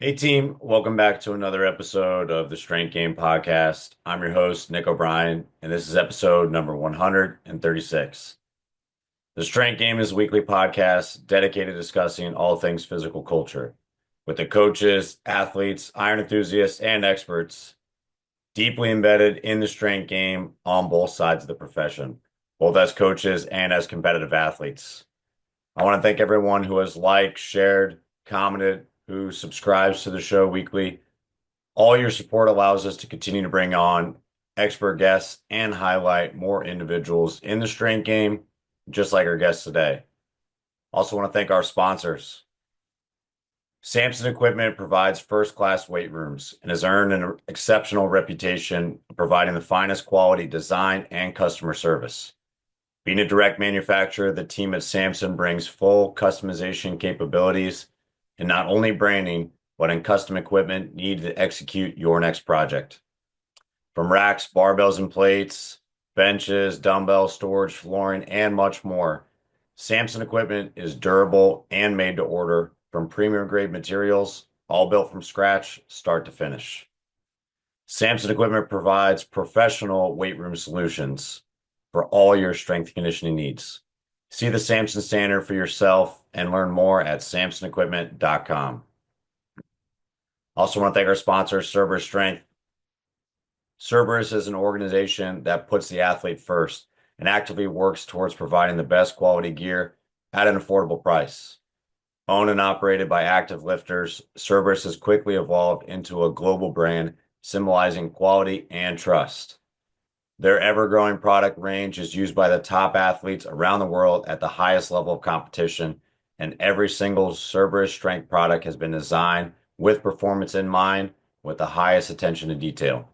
Hey team, welcome back to another episode of the Strength Game Podcast. I'm your host, Nick O'Brien, and this is episode number 136. The Strength Game is a weekly podcast dedicated to discussing all things physical culture with the coaches, athletes, iron enthusiasts, and experts deeply embedded in the strength game on both sides of the profession, both as coaches and as competitive athletes. I want to thank everyone who has liked, shared, commented, who subscribes to the show weekly. All your support allows us to continue to bring on expert guests and highlight more individuals in the strength game, just like our guests today. Also want to thank our sponsors. Samson Equipment provides first-class weight rooms and has earned an exceptional reputation of providing the finest quality design and customer service. Being a direct manufacturer, the team at Samson brings full customization capabilities in not only branding, but in custom equipment needed to execute your next project. From racks, barbells and plates, benches, dumbbells, storage, flooring, and much more, Samson equipment is durable and made to order from premium grade materials, all built from scratch, start to finish. Samson equipment provides professional weight room solutions for all your strength and conditioning needs. See the Samson standard for yourself and learn more at samsonequipment.com. Also want to thank our sponsor, Cerberus Strength. Cerberus is an organization that puts the athlete first and actively works towards providing the best quality gear at an affordable price. Owned and operated by active lifters, Cerberus has quickly evolved into a global brand symbolizing quality and trust. Their ever-growing product range is used by the top athletes around the world at the highest level of competition, and every single Cerberus strength product has been designed with performance in mind, with the highest attention to detail.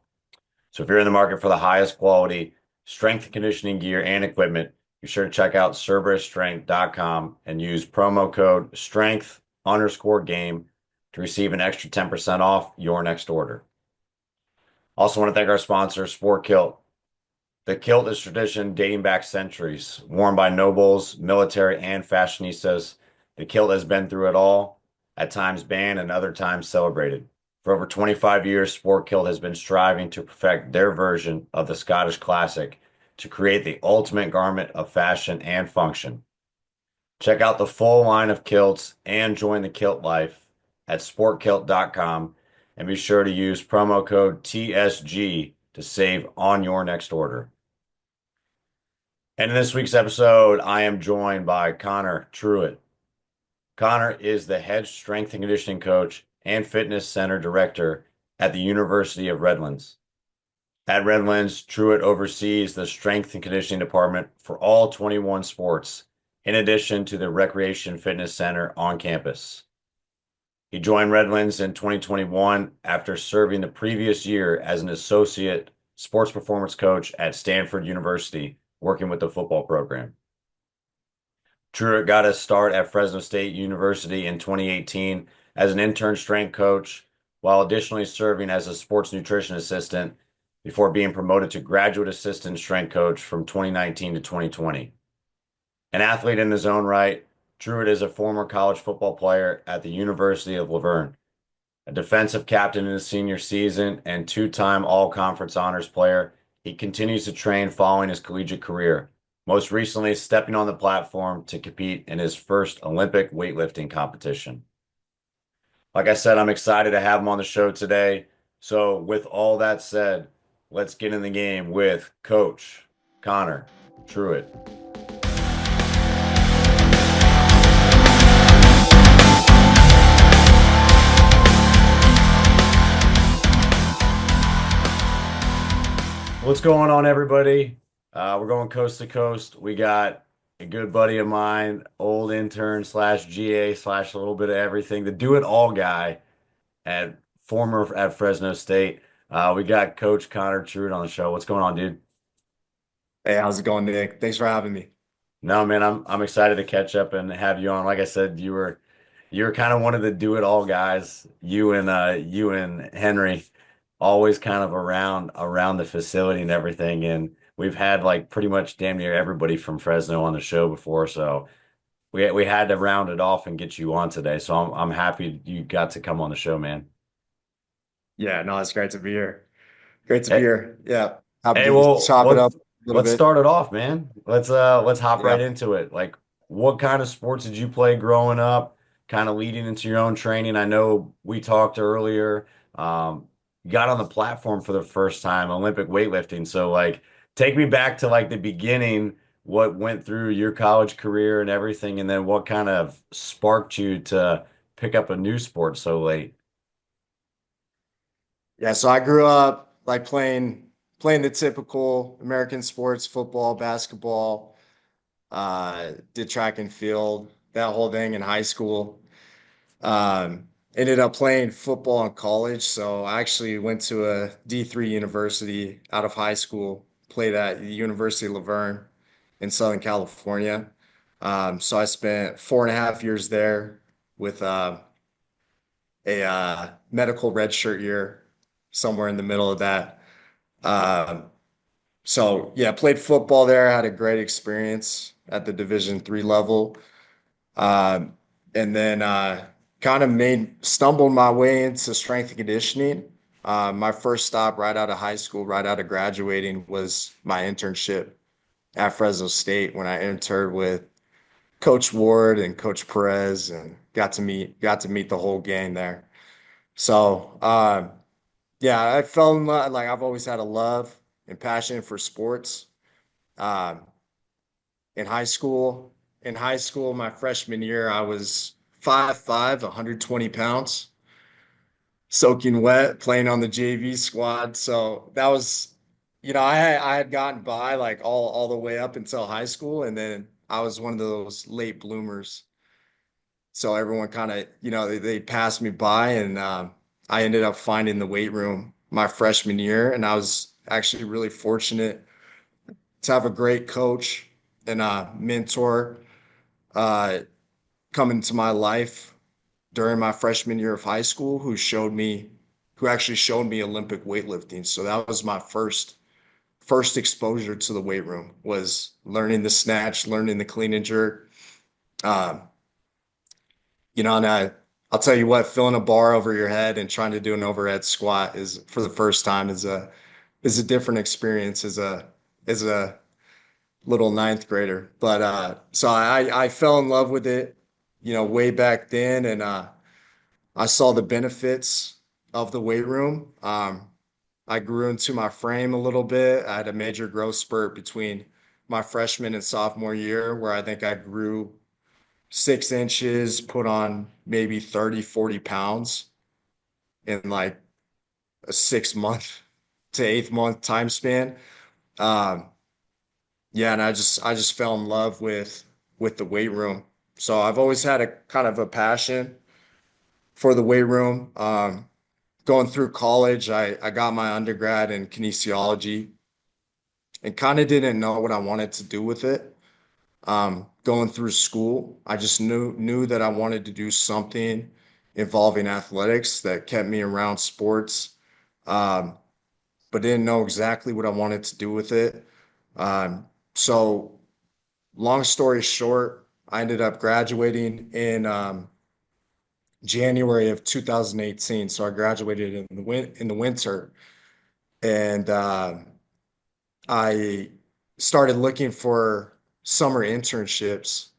So if you're in the market for the highest quality strength and conditioning gear and equipment, be sure to check out CerberusStrength.com and use promo code STRENGTH_game to receive an extra 10% off your next order. Also want to thank our sponsor, Sport Kilt. The kilt is tradition dating back centuries. Worn by nobles, military, and fashionistas, the kilt has been through it all, at times banned and other times celebrated. For over 25 years, Sport Kilt has been striving to perfect their version of the Scottish classic to create the ultimate garment of fashion and function. Check out the full line of kilts and join the kilt life at sportkilt.com and be sure to use promo code TSG to save on your next order. And in this week's episode, I am joined by Connor Truhitte. Connor is the head strength and conditioning coach and fitness center director at the University of Redlands. At Redlands, Truhitte oversees the strength and conditioning department for all 21 sports, in addition to the recreation fitness center on campus. He joined Redlands in 2021 after serving the previous year as an associate sports performance coach at Stanford University, working with the football program. Truhitte got his start at Fresno State University in 2018 as an intern strength coach, while additionally serving as a sports nutrition assistant before being promoted to graduate assistant strength coach from 2019 to 2020. An athlete in his own right, Truhitte is a former college football player at the University of La Verne, a defensive captain in his senior season and two-time all-conference honors player. He continues to train following his collegiate career, most recently stepping on the platform to compete in his first Olympic weightlifting competition. Like I said, I'm excited to have him on the show today. So with all that said, let's get in the game with Coach Connor Truhitte. What's going on, everybody? We're going coast to coast. We got a good buddy of mine, old intern slash GA slash a little bit of everything, the do-it-all guy at Fresno State. We got Coach Connor Truhitte on the show. What's going on, dude? Hey, how's it going, Nick? Thanks for having me. No, man, I'm excited to catch up and have you on. Like I said, you were kind of one of the do-it-all guys. You and Henry always kind of around the facility and everything. And we've had like pretty much damn near everybody from Fresno on the show before. So we had to round it off and get you on today. So I'm happy you got to come on the show, man. Yeah, no, it's great to be here. Great to be Hey, here. Yeah, happy hey, to well, chop it up a little let's bit. start it off, man. Let's hop Yeah. right into it. Like, what kind of sports did you play growing up? Kind of leading into your own training. I know we talked earlier. You got on the platform for the first time, Olympic weightlifting. So, like, take me back to like the beginning, what went through your college career and everything, and then what kind of sparked you to pick up a new sport so late. Yeah, so I grew up like playing the typical American sports, football, basketball, did track and field, that whole thing in high school. Ended up playing football in college, so I actually went to a D3 university out of high school, played at the University of La Verne in Southern California. So I spent 4.5 years there with a medical redshirt year somewhere in the middle of that. Um, so yeah, played football there, had a great experience at the Division 3 level. Um, and then kind of made stumbled my way into strength and conditioning. My first stop right out of high school, right out of graduating, was my internship at Fresno State when I interned with Coach Ward and Coach Perez, and got to meet the whole gang there. So yeah, I fell in love. Like I've always had a love and passion for sports. Um, in high school, my freshman year, I was 5'5", 120 pounds, soaking wet, playing on the JV squad. So that was, I had gotten by like all the way up until high school, and then I was one of those late bloomers. So everyone kind of, they passed me by, and I ended up finding the weight room my freshman year, and I was actually really fortunate to have a great coach and a mentor uh, come into my life during my freshman year of high school who actually showed me Olympic weightlifting. So that was my first exposure to the weight room, was learning the snatch, learning the clean and jerk. Um, and I'll tell you what, filling a bar over your head and trying to do an overhead squat is for the first time is a different experience as a little ninth grader. But so I fell in love with it, way back then, and I saw the benefits of the weight room. I grew into my frame a little bit. I had a major growth spurt between my freshman and sophomore year where I think I grew 6 inches, put on maybe 30, 40 pounds in like a 6 month to 8 month time span. Um, yeah, and I just fell in love with the weight room. So I've always had a kind of a passion for the weight room. Going through college, I got my undergrad in kinesiology and kind of didn't know what I wanted to do with it. Going through school, I just knew that I wanted to do something involving athletics that kept me around sports, um, but didn't know exactly what I wanted to do with it. So long story short, I ended up graduating in January of 2018. So I graduated in the winter, and I started looking for summer internships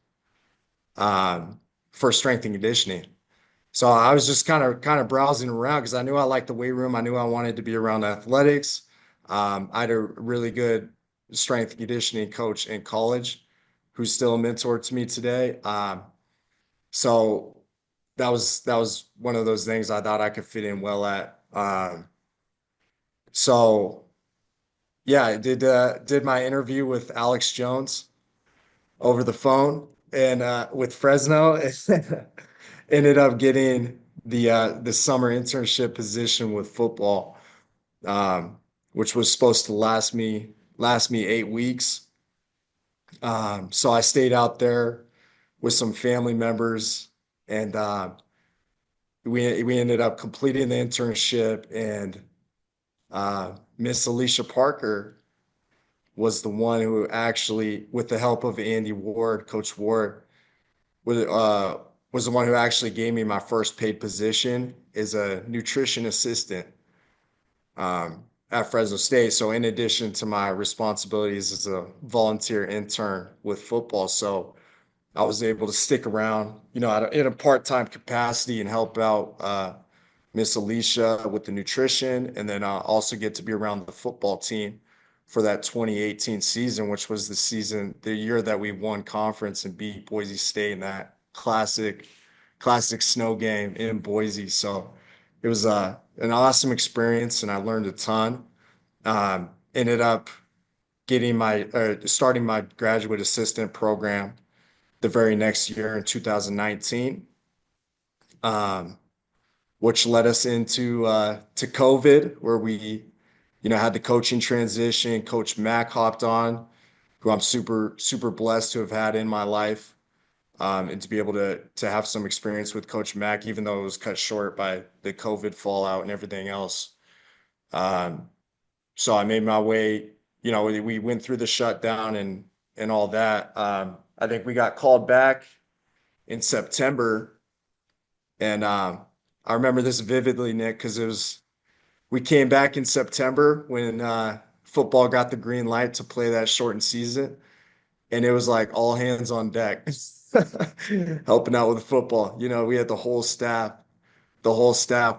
um, for strength and conditioning. So I was just kind of browsing around because I knew I liked the weight room. I knew I wanted to be around athletics. I had a really good strength and conditioning coach in college who's still a mentor to me today. So that was one of those things I thought I could fit in well at. So yeah, I did my interview with Alex Jones over the phone and with Fresno. Ended up getting the summer internship position with football, um, which was supposed to last me 8 weeks. So I stayed out there with some family members, and we ended up completing the internship. And Miss Alicia Parker was the one who actually, with the help of Andy Ward, Coach Ward, was was the one who actually gave me my first paid position as a nutrition assistant at Fresno State. So in addition to my responsibilities as a volunteer intern with football, so I was able to stick around, in a part-time capacity and help out Miss Alicia with the nutrition, and then also get to be around the football team for that 2018 season, which was the year that we won conference and beat Boise State in that classic snow game in Boise. So it was an awesome experience, and I learned a ton. Ended up starting my graduate assistant program the very next year in 2019. Um, which led us into to COVID, where we, had the coaching transition. Coach Mack hopped on, who I'm super blessed to have had in my life, and to be able to have some experience with Coach Mack, even though it was cut short by the COVID fallout and everything else. Um, so I made my way. We went through the shutdown and all that. I think we got called back in September, and I remember this vividly, Nick, because we came back in September when football got the green light to play that shortened season, and it was like all hands on deck, helping out with football. We had the whole staff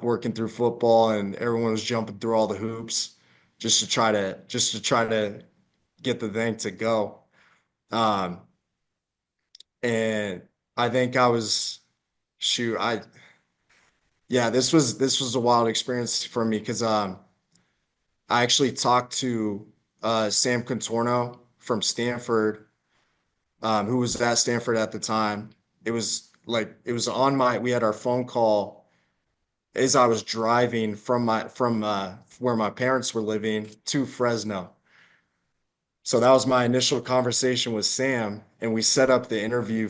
working through football, and everyone was jumping through all the hoops just to try to get the thing to go. Um, and I think I was shoot, I yeah, this was a wild experience for me because I actually talked to Sam Contorno from Stanford, who was at Stanford at the time. We had our phone call as I was driving from where my parents were living to Fresno. So that was my initial conversation with Sam, and we set up the interview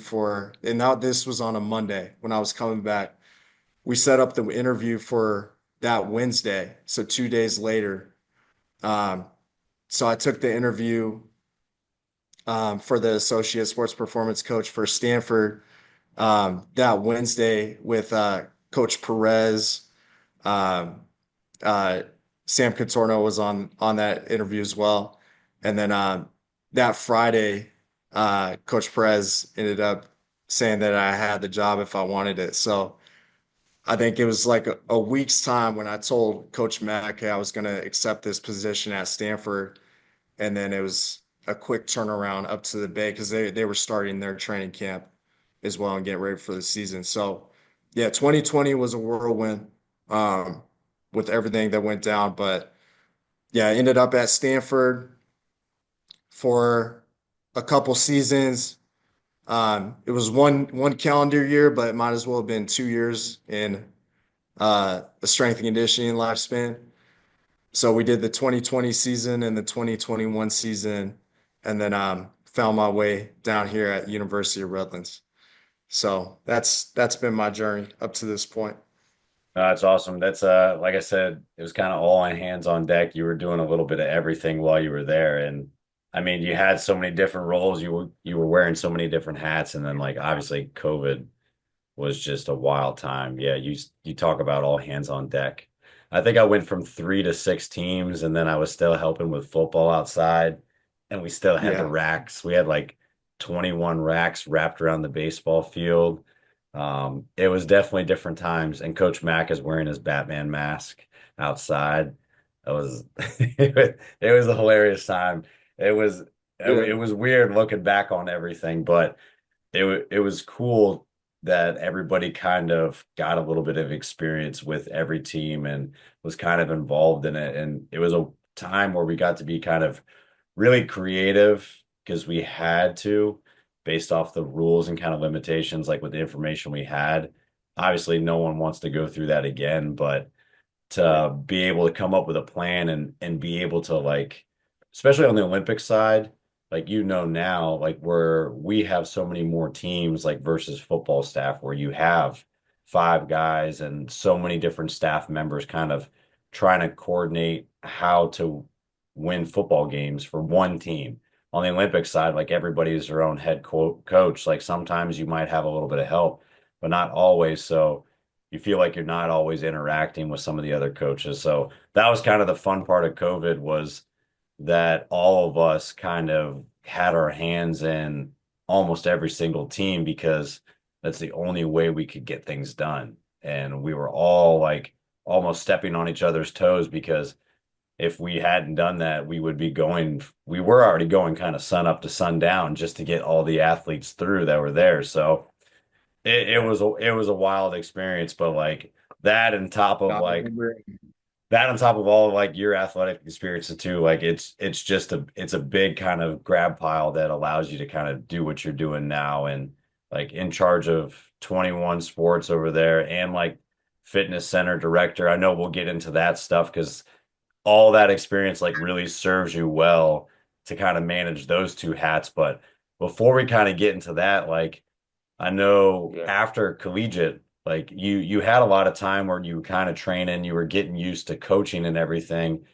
and now this was on a Monday when I was coming back. We set up the interview for that Wednesday, so 2 days later. Um, so I took the interview for the associate sports performance coach for Stanford that Wednesday with Coach Perez. Um, uh, Sam Contorno was on that interview as well, and then that Friday, Coach Perez ended up saying that I had the job if I wanted it. So I think it was like a week's time when I told Coach Mack, hey, I was going to accept this position at Stanford. And then it was a quick turnaround up to the Bay because they were starting their training camp as well and getting ready for the season. So, yeah, 2020 was a whirlwind um, with everything that went down. But yeah, I ended up at Stanford for a couple seasons. It was one calendar year, but it might as well have been 2 years in the strength and conditioning lifespan. So we did the 2020 season and the 2021 season, and then found my way down here at University of Redlands. So that's been my journey up to this point. That's awesome. That's like I said, it was kind of all hands on deck. You were doing a little bit of everything while you were there. And I mean, you had so many different roles. You were wearing so many different hats. And then like obviously COVID was just a wild time. Yeah, you talk about all hands on deck. I think I went from 3 to 6 teams, and then I was still helping with football outside, and we still had the Yeah, racks. We had like 21 racks wrapped around the baseball field. It was definitely different times, and Coach Mack is wearing his Batman mask outside. It was it was a hilarious time. It was yeah, it was weird looking back on everything, but it was cool that everybody kind of got a little bit of experience with every team and was kind of involved in it. And it was a time where we got to be kind of really creative because we had to, based off the rules and kind of limitations, like with the information we had. Obviously, no one wants to go through that again, but right. to be able to come up with a plan and be able to like, especially on the Olympic side, like now, like where we have so many more teams like versus football staff where you have 5 guys and so many different staff members kind of trying to coordinate how to win football games for one team. on the Olympic side, like everybody is their own head coach. Like sometimes you might have a little bit of help, but not always. So you feel like you're not always interacting with some of the other coaches. So that was kind of the fun part of COVID was that all of us kind of had our hands in almost every single team because that's the only way we could get things done. And we were all like almost stepping on each other's toes because if we hadn't done that, we were already going kind of sun up to sundown just to get all the athletes through that were there. So it was a wild experience, but like that and top of I like remember. that on top of all of like your athletic experiences too, like it's just it's a big kind of grab pile that allows you to kind of do what you're doing now and like in charge of 21 sports over there and like fitness center director. I know we'll get into that stuff because all that experience like really serves you well to kind of manage those two hats. But before we kind of get into that, like I know Yeah. after collegiate, like you had a lot of time where you were kind of training, you were getting used to coaching and everything.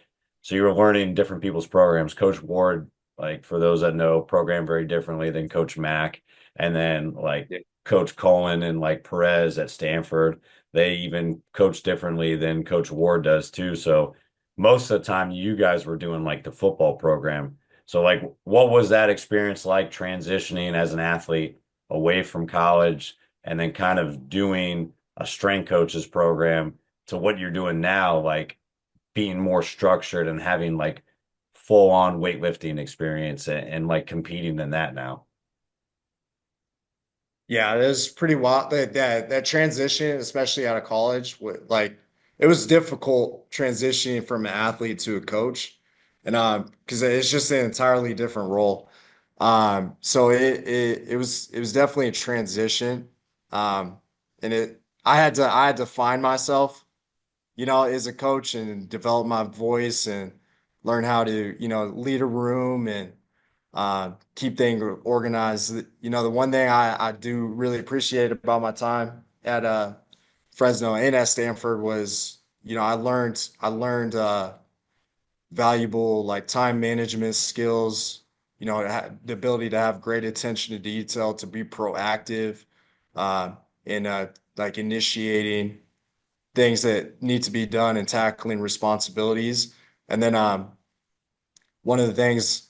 So you were learning different people's programs. Coach Ward, like for those that know, program very differently than Coach Mack. And then like Yeah. Coach Cullen and like Perez at Stanford, they even coach differently than Coach Ward does too. So most of the time you guys were doing like the football program. So like what was that experience like transitioning as an athlete away from college and then kind of doing a strength coaches program to what you're doing now, like being more structured and having like full on weightlifting experience and like competing in that now. Yeah, it was pretty wild. That transition, especially out of college, like it was difficult transitioning from an athlete to a coach, and because it's just an entirely different role. So it was definitely a transition. And it I had to find myself, as a coach and develop my voice and learn how to, lead a room and keep things organized. The one thing I do really appreciate about my time at Fresno and at Stanford was, I learned valuable like time management skills, the ability to have great attention to detail, to be proactive, uh, in like initiating things that need to be done and tackling responsibilities. And then one of the things,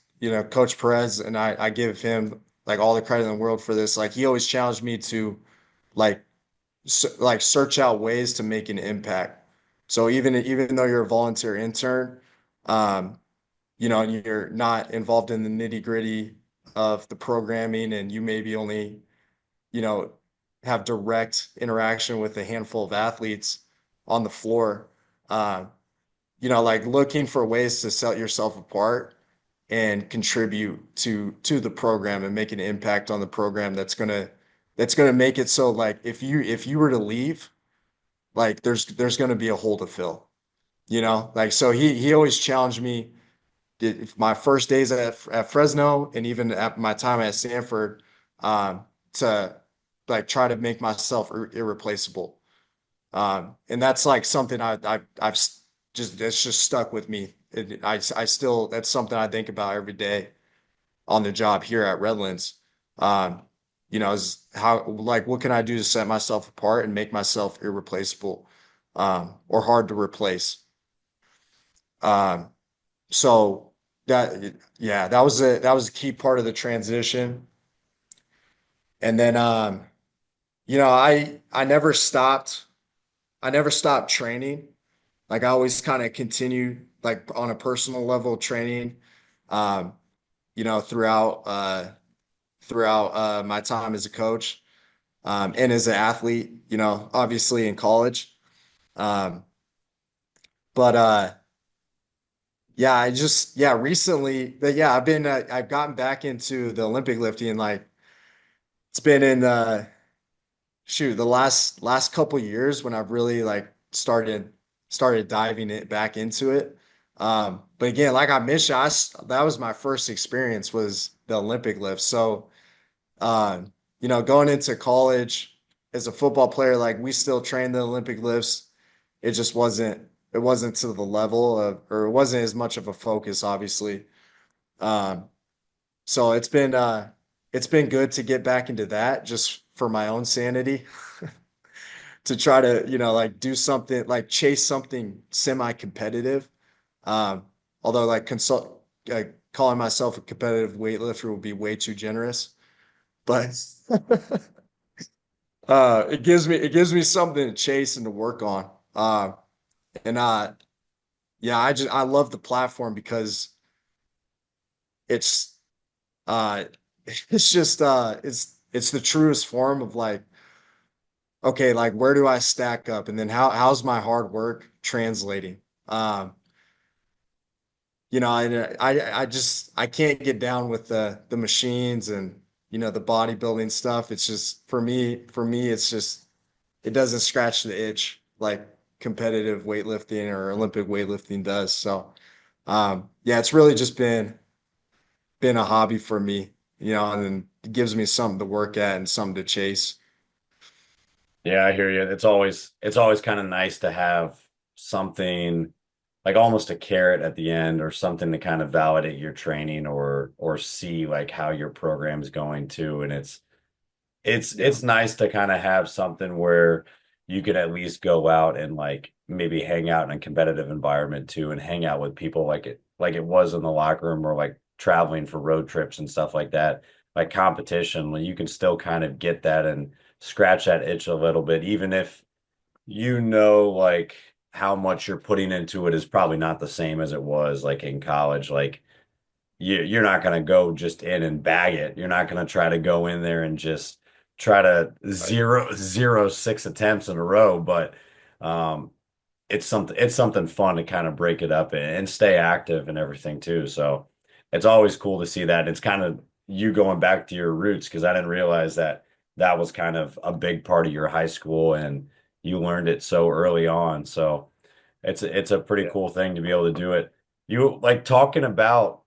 Coach Perez, and I give him like all the credit in the world for this. Like he always challenged me to like like search out ways to make an impact. So even though you're a volunteer intern, um, and you're not involved in the nitty gritty of the programming, and you maybe only, you know, have direct interaction with a handful of athletes on the floor. Uh, like looking for ways to set yourself apart and contribute to the program and make an impact on the program that's gonna make it so like if you were to leave, like there's gonna be a hole to fill, like so he always challenged me my first days at Fresno and even at my time at Stanford, to like try to make myself irreplaceable. And that's like something I've just that's just stuck with me. I still that's something I think about every day on the job here at Redlands. Um, is how like what can I do to set myself apart and make myself irreplaceable, or hard to replace. Um, so that yeah, that was a key part of the transition. And then I never stopped training. Like I always kind of continued like on a personal level training, um, throughout my time as a coach, and as an athlete, obviously in college. Um, but yeah, recently, but yeah, I've gotten back into the Olympic lifting. Like it's been in the last couple years when I've really like started diving it back into it. But again, like I mentioned, that was my first experience was the Olympic lift. So, going into college as a football player, like we still train the Olympic lifts. It just wasn't to the level of, or it wasn't as much of a focus, obviously. Um, So it's been good to get back into that just for my own sanity to try to, like do something like chase something semi-competitive. Um, although like calling myself a competitive weightlifter would be way too generous, but it gives me something to chase and to work on. And yeah, I love the platform because it's uh it's just it's the truest form of like, okay, like where do I stack up, and then how's my hard work translating? Um, I just I can't get down with the machines and the bodybuilding stuff. It's just for me it's just it doesn't scratch the itch like competitive weightlifting or Olympic weightlifting does. So yeah, it's really just been a hobby for me, and then it gives me something to work at and something to chase. Yeah, I hear you. It's always kind of nice to have something like almost a carrot at the end or something to kind of validate your training or see like how your program's going to. And Yeah. it's nice to kind of have something where you could at least go out and like maybe hang out in a competitive environment too and hang out with people like it was in the locker room or like traveling for road trips and stuff like that. Like competition, you can still kind of get that and scratch that itch a little bit, even if like how much you're putting into it is probably not the same as it was like in college. Like you're not going to go just in and bag it. You're not going to try to go in there and just try to Right. zero six attempts in a row. But um, it's something fun to kind of break it up and stay active and everything too. So it's always cool to see that. It's kind of you going back to your roots because I didn't realize that that was kind of a big part of your high school and you learned it so early on. So it's a pretty Yeah. cool thing to be able to do it. You like talking about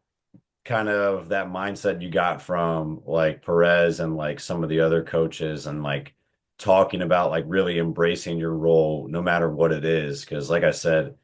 kind of that mindset you got from like Perez and like some of the other coaches and like talking about like really embracing your role no matter what it is. Because like I said,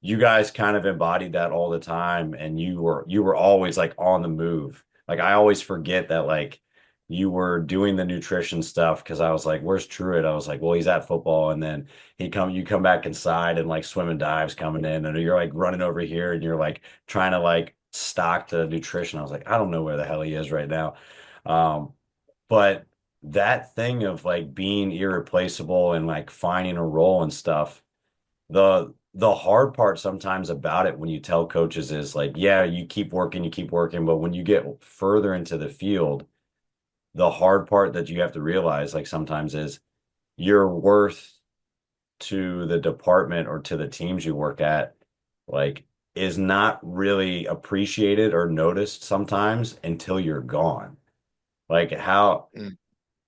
you guys kind of embodied that all the time and you were always like on the move. Like I always forget that like you were doing the nutrition stuff because I was like, where's Truitt? I was like, well, he's at football and then you come back inside and like swim and dives coming in and you're like running over here and you're like trying to like stock the nutrition. I was like, I don't know where the hell he is right now. Um, but that thing of like being irreplaceable and like finding a role and stuff the hard part sometimes about it when you tell coaches is like, yeah, you keep working, but when you get further into the field, the hard part that you have to realize, like sometimes is your worth to the department or to the teams you work at, like is not really appreciated or noticed sometimes until you're gone. Like Mm.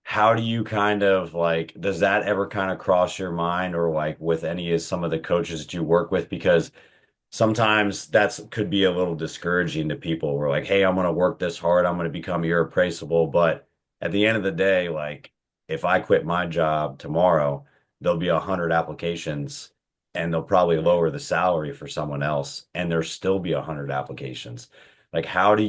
how do you kind of like, does that ever kind of cross your mind or like with any of some of the coaches that you work with? Because sometimes that's could be a little discouraging to people. We're like, hey, I'm going to work this hard. I'm going to become irreplaceable. But at the end of the day, like if I quit my job tomorrow, there'll be 100 applications and they'll probably lower the salary for someone else and there'll still be 100 applications. Like how do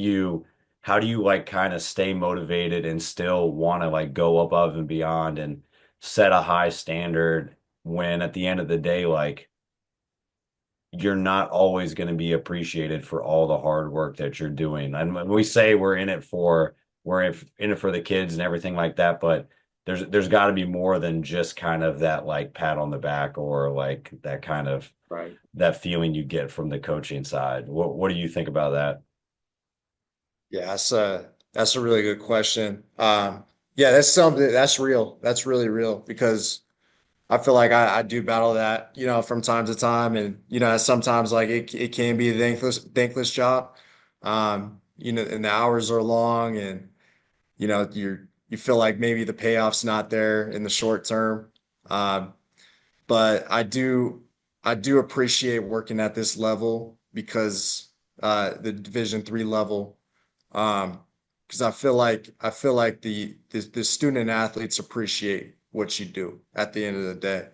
you like kind of stay motivated and still want to like go above and beyond and set a high standard when at the end of the day, like you're not always going to be appreciated for all the hard work that you're doing. And when we say we're in it for the kids and everything like that, but there's got to be more than just kind of that like pat on the back or like that kind of Right. that feeling you get from the coaching side. What do you think about that? Yeah, that's a really good question. Yeah, that's something that's real. That's really real because I feel like I do battle that, from time to time, and sometimes like it can be a thankless job. And the hours are long, and you feel like maybe the payoff's not there in the short term. Um, but I do appreciate working at this level because the Division 3 level, um, because I feel like the student athletes appreciate what you do at the end of the day.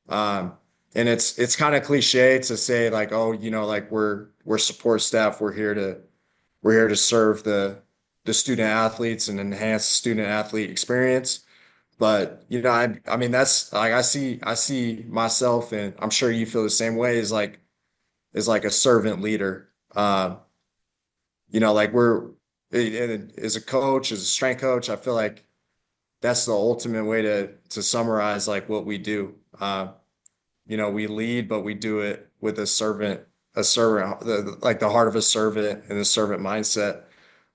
Um, and it's kind of cliche to say like, oh, like we're support staff, we're here to serve the student athletes and enhance student athlete experience. But I mean that's like I see myself, and I'm sure you feel the same way, as like a servant leader. Like as a coach, as a strength coach, I feel like that's the ultimate way to summarize like what we do. We lead, but we do it with like the heart of a servant and a servant mindset.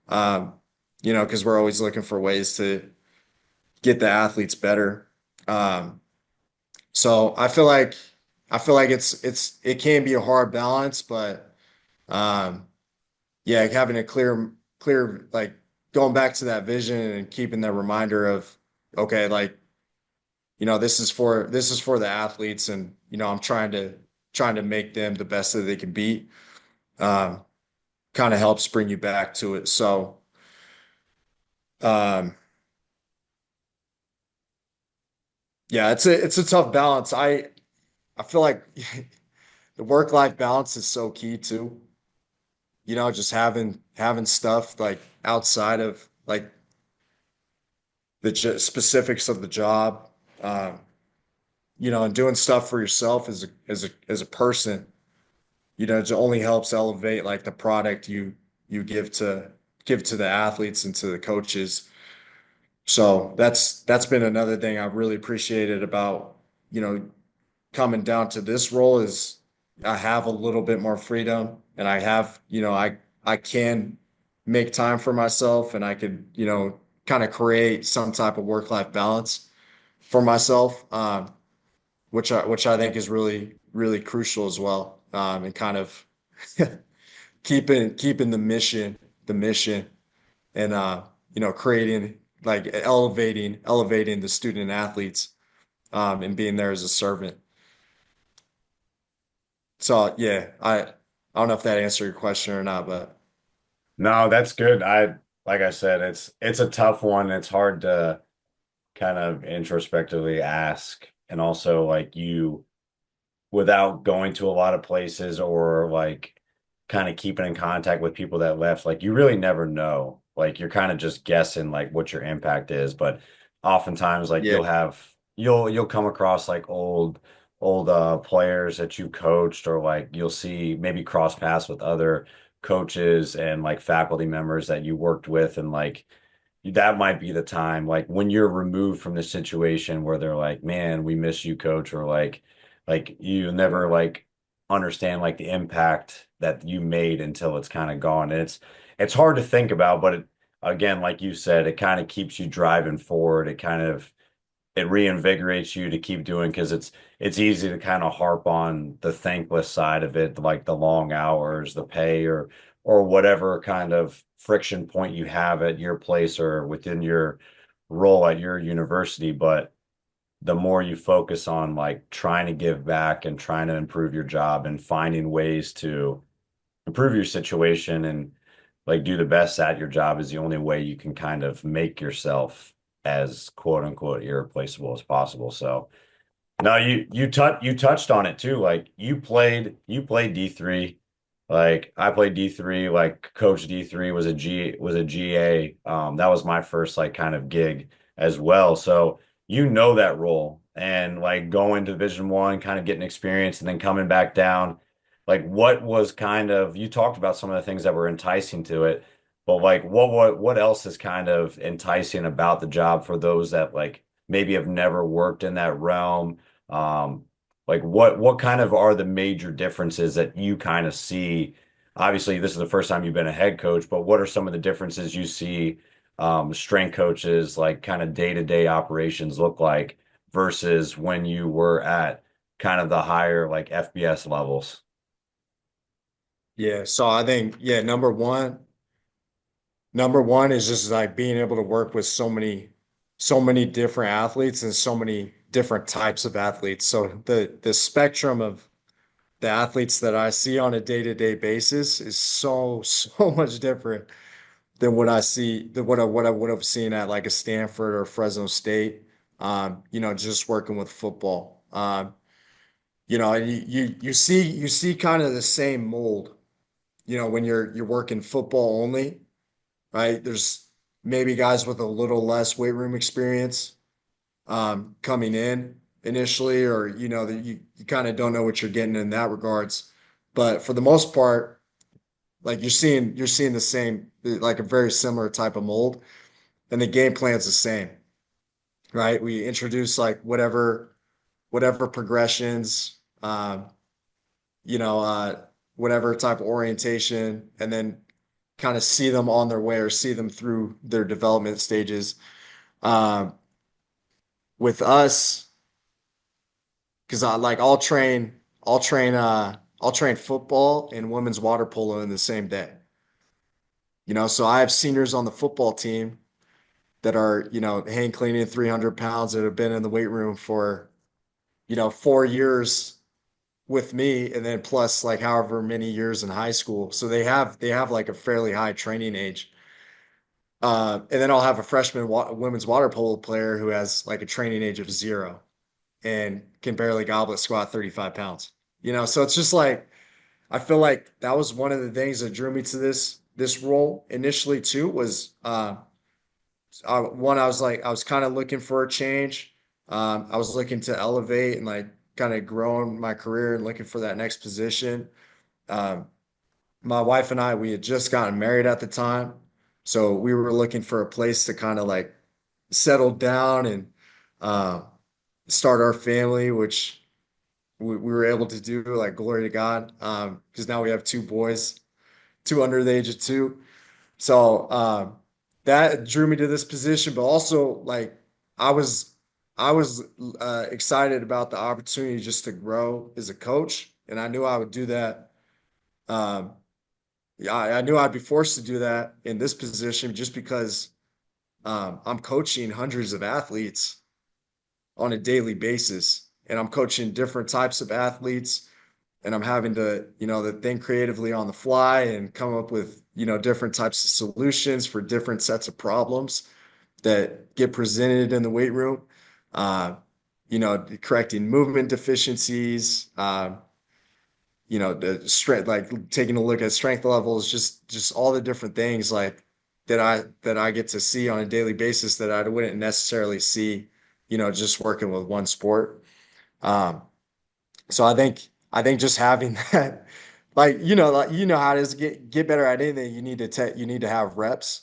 Um, because we're always looking for ways to get the athletes better. Um, so I feel like it can be a hard balance, but um, yeah, having a clear like going back to that vision and keeping that reminder of okay, like this is for the athletes, and I'm trying to make them the best that they can be. Um, Kind of helps bring you back to it. So um, yeah, it's a tough balance. I feel like the work-life balance is so key too. Just having stuff like outside of like the specifics of the job, um, and doing stuff for yourself as a person, it only helps elevate like the product you give to the athletes and to the coaches. So that's been another thing I've really appreciated about, you know, coming down to this role is I have a little bit more freedom, and I have, I can make time for myself, and I could, kind of create some type of work-life balance for myself, which I think is really, really crucial as well. And kind of keeping the mission and creating like elevating the student athletes, and being there as a servant. So yeah, I don't know if that answered your question or not, but No, that's good. Like I said, it's a tough one. It's hard to kind of introspectively ask, and also like you without going to a lot of places or like kind of keeping in contact with people that left, like you really never know. Like you're kind of just guessing like what your impact is, but oftentimes like yeah, you'll come across like old players that you coached, or like you'll see maybe cross paths with other coaches and like faculty members that you worked with, and like that might be the time like when you're removed from the situation where they're like, man, we miss you, coach, or like you never like understand like the impact that you made until it's kind of gone. And it's hard to think about, but again, like you said, it kind of keeps you driving forward. It reinvigorates you to keep doing, because it's easy to kind of harp on the thankless side of it, like the long hours, the pay, or whatever kind of friction point you have at your place or within your role at your university. But the more you focus on like trying to give back and trying to improve your job and finding ways to improve your situation and like do the best at your job, is the only way you can kind of make yourself as quote unquote irreplaceable as possible. So no, you touched on it too. Like you played D3. Like I played D3, like Coach D3 was a GA. That was my first like kind of gig as well. So you know that role, and like going to Division 1, kind of getting experience and then coming back down. Like what was kind of, you talked about some of the things that were enticing to it, but like what else is kind of enticing about the job for those that like maybe have never worked in that realm? um, like what kind of are the major differences that you kind of see? Obviously, this is the first time you've been a head coach, but what are some of the differences you see, strength coaches like kind of day-to-day operations look like versus when you were at kind of the higher like FBS levels? yeah. So I think yeah, number one is just like being able to work with so many different athletes and so many different types of athletes. So the spectrum of the athletes that I see on a day-to-day basis is so much different than what I would have seen at like a Stanford or Fresno State. Just working with football. And you see kind of the same mold. When you're working football only. right? There's maybe guys with a little less weight room experience coming in initially, or that you kind of don't know what you're getting in that regards. But for the most part, like you're seeing the same, like a very similar type of mold, and the game plan's the same, right? We introduce like whatever progressions, you know, whatever type of orientation, and then kind of see them on their way or see them through their development stages. Um, with us, because I'll train football and women's water polo in the same day. So I have seniors on the football team that are, hang cleaning 300 pounds that have been in the weight room for, 4 years with me, and then plus like however many years in high school. So they have like a fairly high training age. And then I'll have a freshman women's water polo player who has like a training age of 0 and can barely goblet squat 35 pounds. So it's just like I feel like that was one of the things that drew me to this role initially too was one, I was kind of looking for a change. I was looking to elevate and like kind of grow in my career and looking for that next position. Um, my wife and I, we had just gotten married at the time. So we were looking for a place to kind of like settle down and uh, start our family, which we were able to do, like glory to God. Because now we have 2 boys, two under the age of 2. So that drew me to this position, but also like I was I was excited about the opportunity just to grow as a coach, and I knew I would do that. Um, yeah, I knew I'd be forced to do that in this position just because I'm coaching hundreds of athletes on a daily basis, and I'm coaching different types of athletes, and I'm having to think creatively on the fly and come up with, different types of solutions for different sets of problems that get presented in the weight room. Uh, correcting movement deficiencies, the strength, like taking a look at strength levels, just all the different things like that I get to see on a daily basis that I wouldn't necessarily see, just working with one sport. Um, so I think just having that, like how it is, get better at anything. You need to have reps.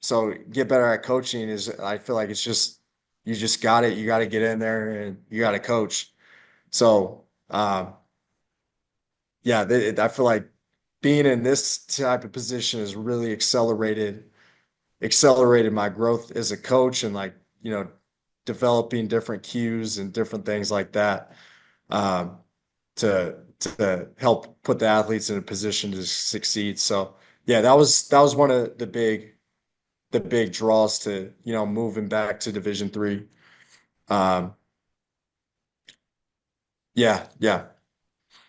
So get better at coaching is, I feel like it's just, you just got it. You got to get in there and you got to coach. So yeah, I feel like being in this type of position has really accelerated my growth as a coach, and like, developing different cues and different things like that. Um, to help put the athletes in a position to succeed. So yeah, that was one of the big draws to, moving back to Division 3. Um, yeah, yeah.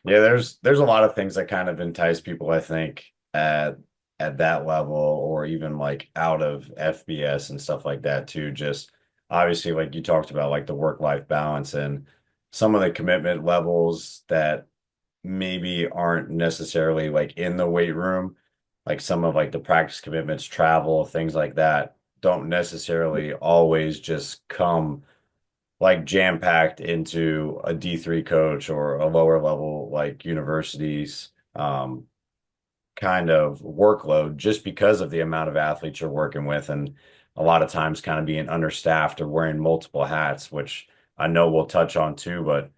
Yeah, there's a lot of things that kind of entice people, I think, at that level or even like out of FBS and stuff like that too. Just obviously, like you talked about, like the work-life balance and some of the commitment levels that maybe aren't necessarily like in the weight room, like some of like the practice commitments, travel, things like that, don't necessarily always just come like jam-packed into a D3 coach or a lower level like universities kind of workload just because of the amount of athletes you're working with and a lot of times kind of being understaffed or wearing multiple hats, which I know we'll touch on too, but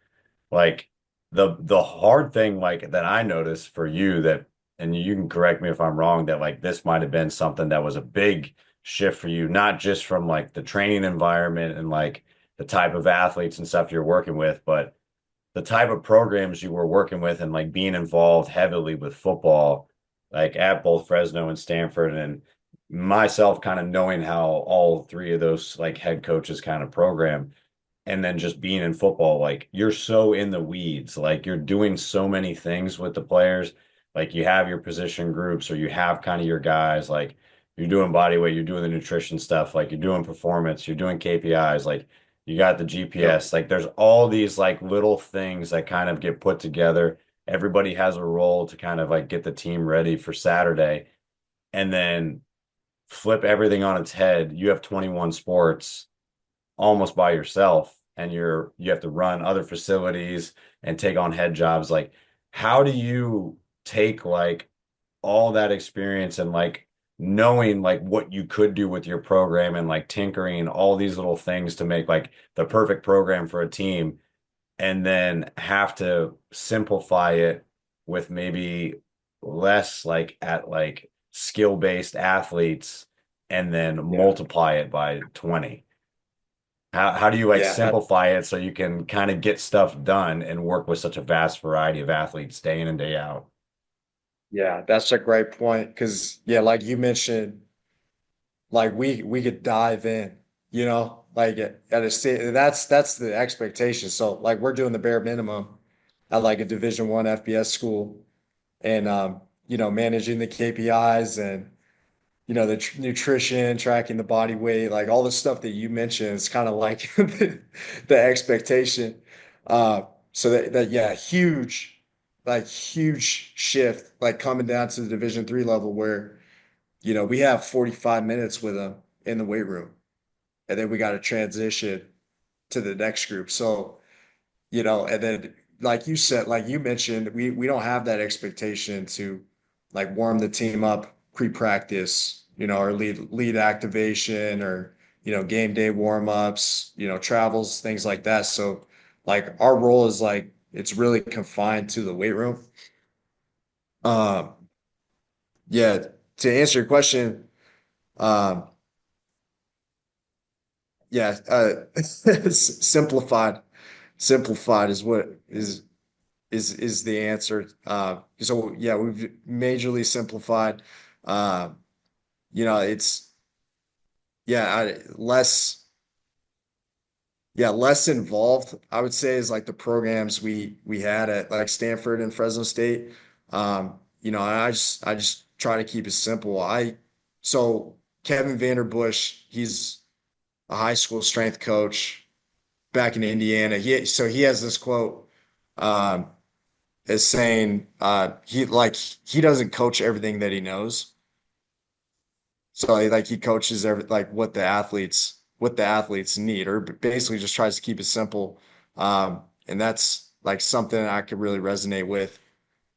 like the hard thing like that I noticed for you that, and you can correct me if I'm wrong, that like this might have been something that was a big shift for you, not just from like the training environment and like the type of athletes and stuff you're working with, but the type of programs you were working with and like being involved heavily with football, like at both Fresno and Stanford, and myself kind of knowing how all three of those like head coaches kind of program and then just being in football, like you're so in the weeds, like you're doing so many things with the players. Like you have your position groups or you have kind of your guys, like you're doing body weight, you're doing the nutrition stuff, like you're doing performance, you're doing KPIs, like you got the Yep. GPS. Like there's all these like little things that kind of get put together. Everybody has a role to kind of like get the team ready for Saturday. and then flip everything on its head. You have 21 sports almost by yourself, and you have to run other facilities and take on head jobs. Like, how do you take like all that experience and like knowing like what you could do with your program and like tinkering all these little things to make like the perfect program for a team, and then have to simplify it with maybe less like at like skill-based athletes and then Yeah. multiply it by 20? How do you like Yeah, simplify it so you can kind of get stuff done and work with such a vast variety of athletes day in and day out? yeah, that's a great point. Because yeah, like you mentioned, like we could dive in, like at a state. That's the expectation. So like we're doing the bare minimum at like a Division I FBS school, and managing the KPIs and the nutrition, tracking the body weight, like all the stuff that you mentioned is kind of like the expectation. Uh, so that yeah, huge shift, like coming down to the Division III level where we have 45 minutes with them in the weight room, and then we got to transition to the next group. So and then like you said, like you mentioned, we don't have that expectation to like warm the team up pre-practice, or lead activation or game day warm-ups, travels, things like that. So like our role is like it's really confined to the weight room. Um, yeah, to answer your question, um, yeah, simplified is what is the answer. So yeah, we've majorly simplified. Uh, it's less less involved. I would say is like the programs we had at like Stanford and Fresno State. And I just try to keep it simple. So Kevin Vanderbush, he's a high school strength coach back in Indiana. He has this quote. Um, as saying he doesn't coach everything that he knows. So like he coaches every like what the athletes need, or basically just tries to keep it simple. And that's like something I could really resonate with.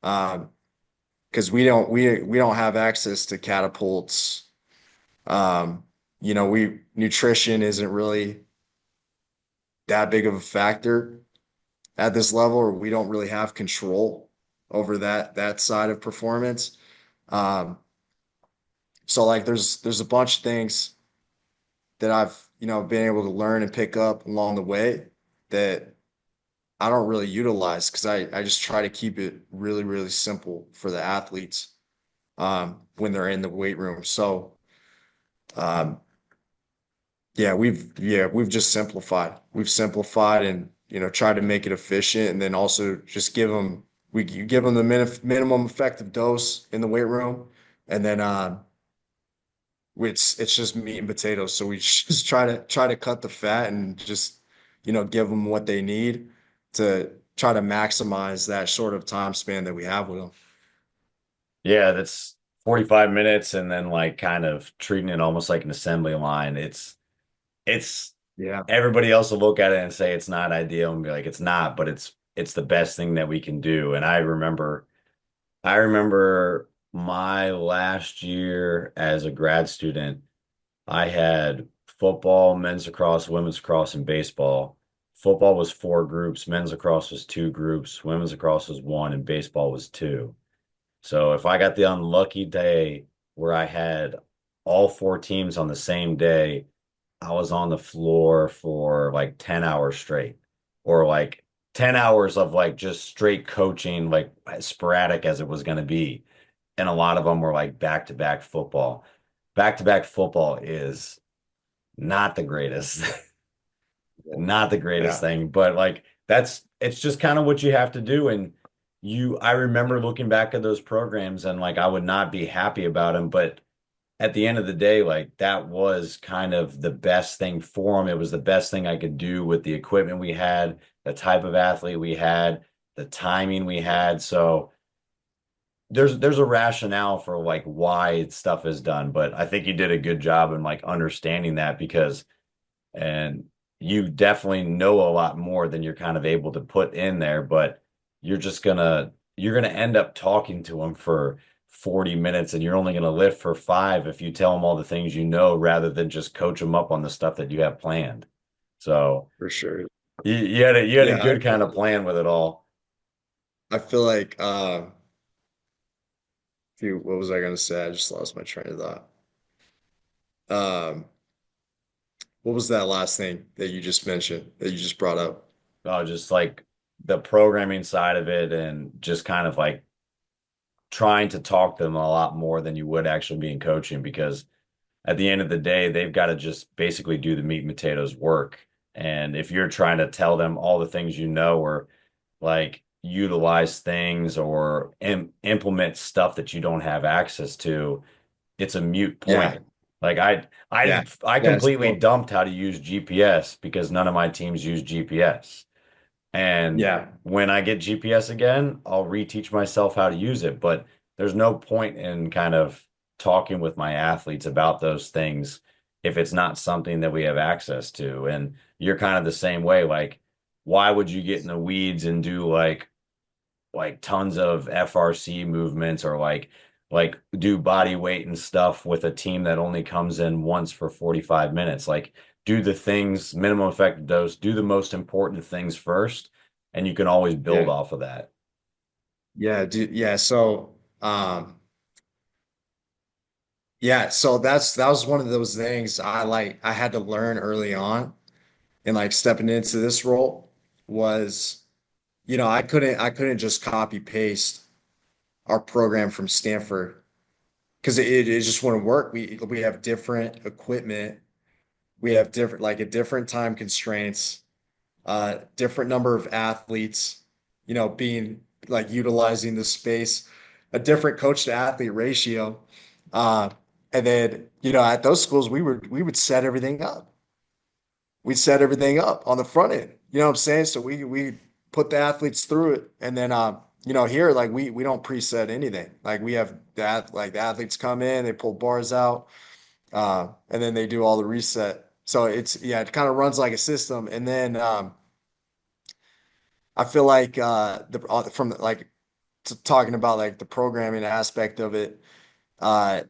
Because we don't have access to catapults. We nutrition isn't really that big of a factor at this level, or we don't really have control over that side of performance. Um, so like there's a bunch of things that I've been able to learn and pick up along the way that I don't really utilize because I just try to keep it really, really simple for the athletes when they're in the weight room. So um, we've just simplified. We've simplified and tried to make it efficient, and then also just you give them the minimum effective dose in the weight room, and then it's just meat and potatoes. So we just try to cut the fat and just give them what they need to try to maximize that sort of time span that we have with them. Yeah, that's 45 minutes and then like kind of treating it almost like an assembly line. It's Yeah. everybody else will look at it and say it's not ideal and be like it's not, but it's the best thing that we can do. And I remember my last year as a grad student, I had football, men's lacrosse, women's lacrosse, and baseball. Football was four groups, men's lacrosse was two groups, women's lacrosse was one, and baseball was two. So if I got the unlucky day where I had all four teams on the same day, I was on the floor for like 10 hours straight, or like 10 hours of like just straight coaching, like as sporadic as it was going to be. And a lot of them were like back to back football. Back to back football is not the greatest, not the greatest Yeah. thing, but like it's just kind of what you have to do. And I remember looking back at those programs and like I would not be happy about them, but at the end of the day, like that was kind of the best thing for him. It was the best thing I could do with the equipment we had, the type of athlete we had, the timing we had. So there's a rationale for like why stuff is done, but I think you did a good job in like understanding that because and you definitely know a lot more than you're kind of able to put in there, but you're gonna end up talking to them for 40 minutes and you're only gonna lift for 5 if you tell them all the things you know rather than just coach them up on the stuff that you have planned. So for sure. you had a Yeah, good kind of plan with it all. I feel like what was I gonna say? I just lost my train of thought. Um, what was that last thing that you just mentioned that you just brought up? Just like the programming side of it and just kind of like trying to talk to them a lot more than you would actually be in coaching because at the end of the day, they've got to just basically do the meat and potatoes work. And if you're trying to tell them all the things you know or like utilize things or implement stuff that you don't have access to, it's a mute Yeah, point. Like yeah, I yeah. completely So dumped how to use GPS because none of my teams use GPS. And yeah, when I get GPS again, I'll reteach myself how to use it. But there's no point in kind of talking with my athletes about those things if it's not something that we have access to. And you're kind of the same way. Like, why would you get in the weeds and do like tons of FRC movements or like do body weight and stuff with a team that only comes in once for 45 minutes? Like do the things, minimum effective dose, do the most important things first, and you can always build yeah, off of that. yeah, dude, yeah. So yeah, so that was one of those things I had to learn early on and like stepping into this role was, I couldn't just copy paste our program from Stanford because it just wouldn't work. We have different equipment, we have different like a different time constraints, different number of athletes, being like utilizing the space, a different coach to athlete ratio. Uh, and then, at those schools, we would set everything up. We'd set everything up on the front end. You know what I'm saying? So we put the athletes through it. And then here like we don't preset anything. Like we have the athletes come in, they pull bars out, and then they do all the reset. So it kind of runs like a system. And then I feel like from like talking about like the programming aspect of it, uh,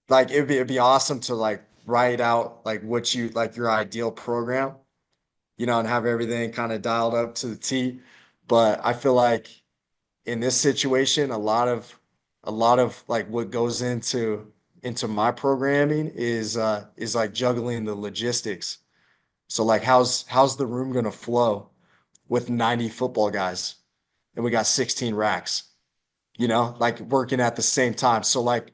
like it'd be awesome to like write out like what you like your ideal program, and have everything kind of dialed up to the T. But I feel like in this situation, a lot of like what goes into my programming is like juggling the logistics. So like how's the room gonna flow with 90 football guys and we got 16 racks, like working at the same time. So like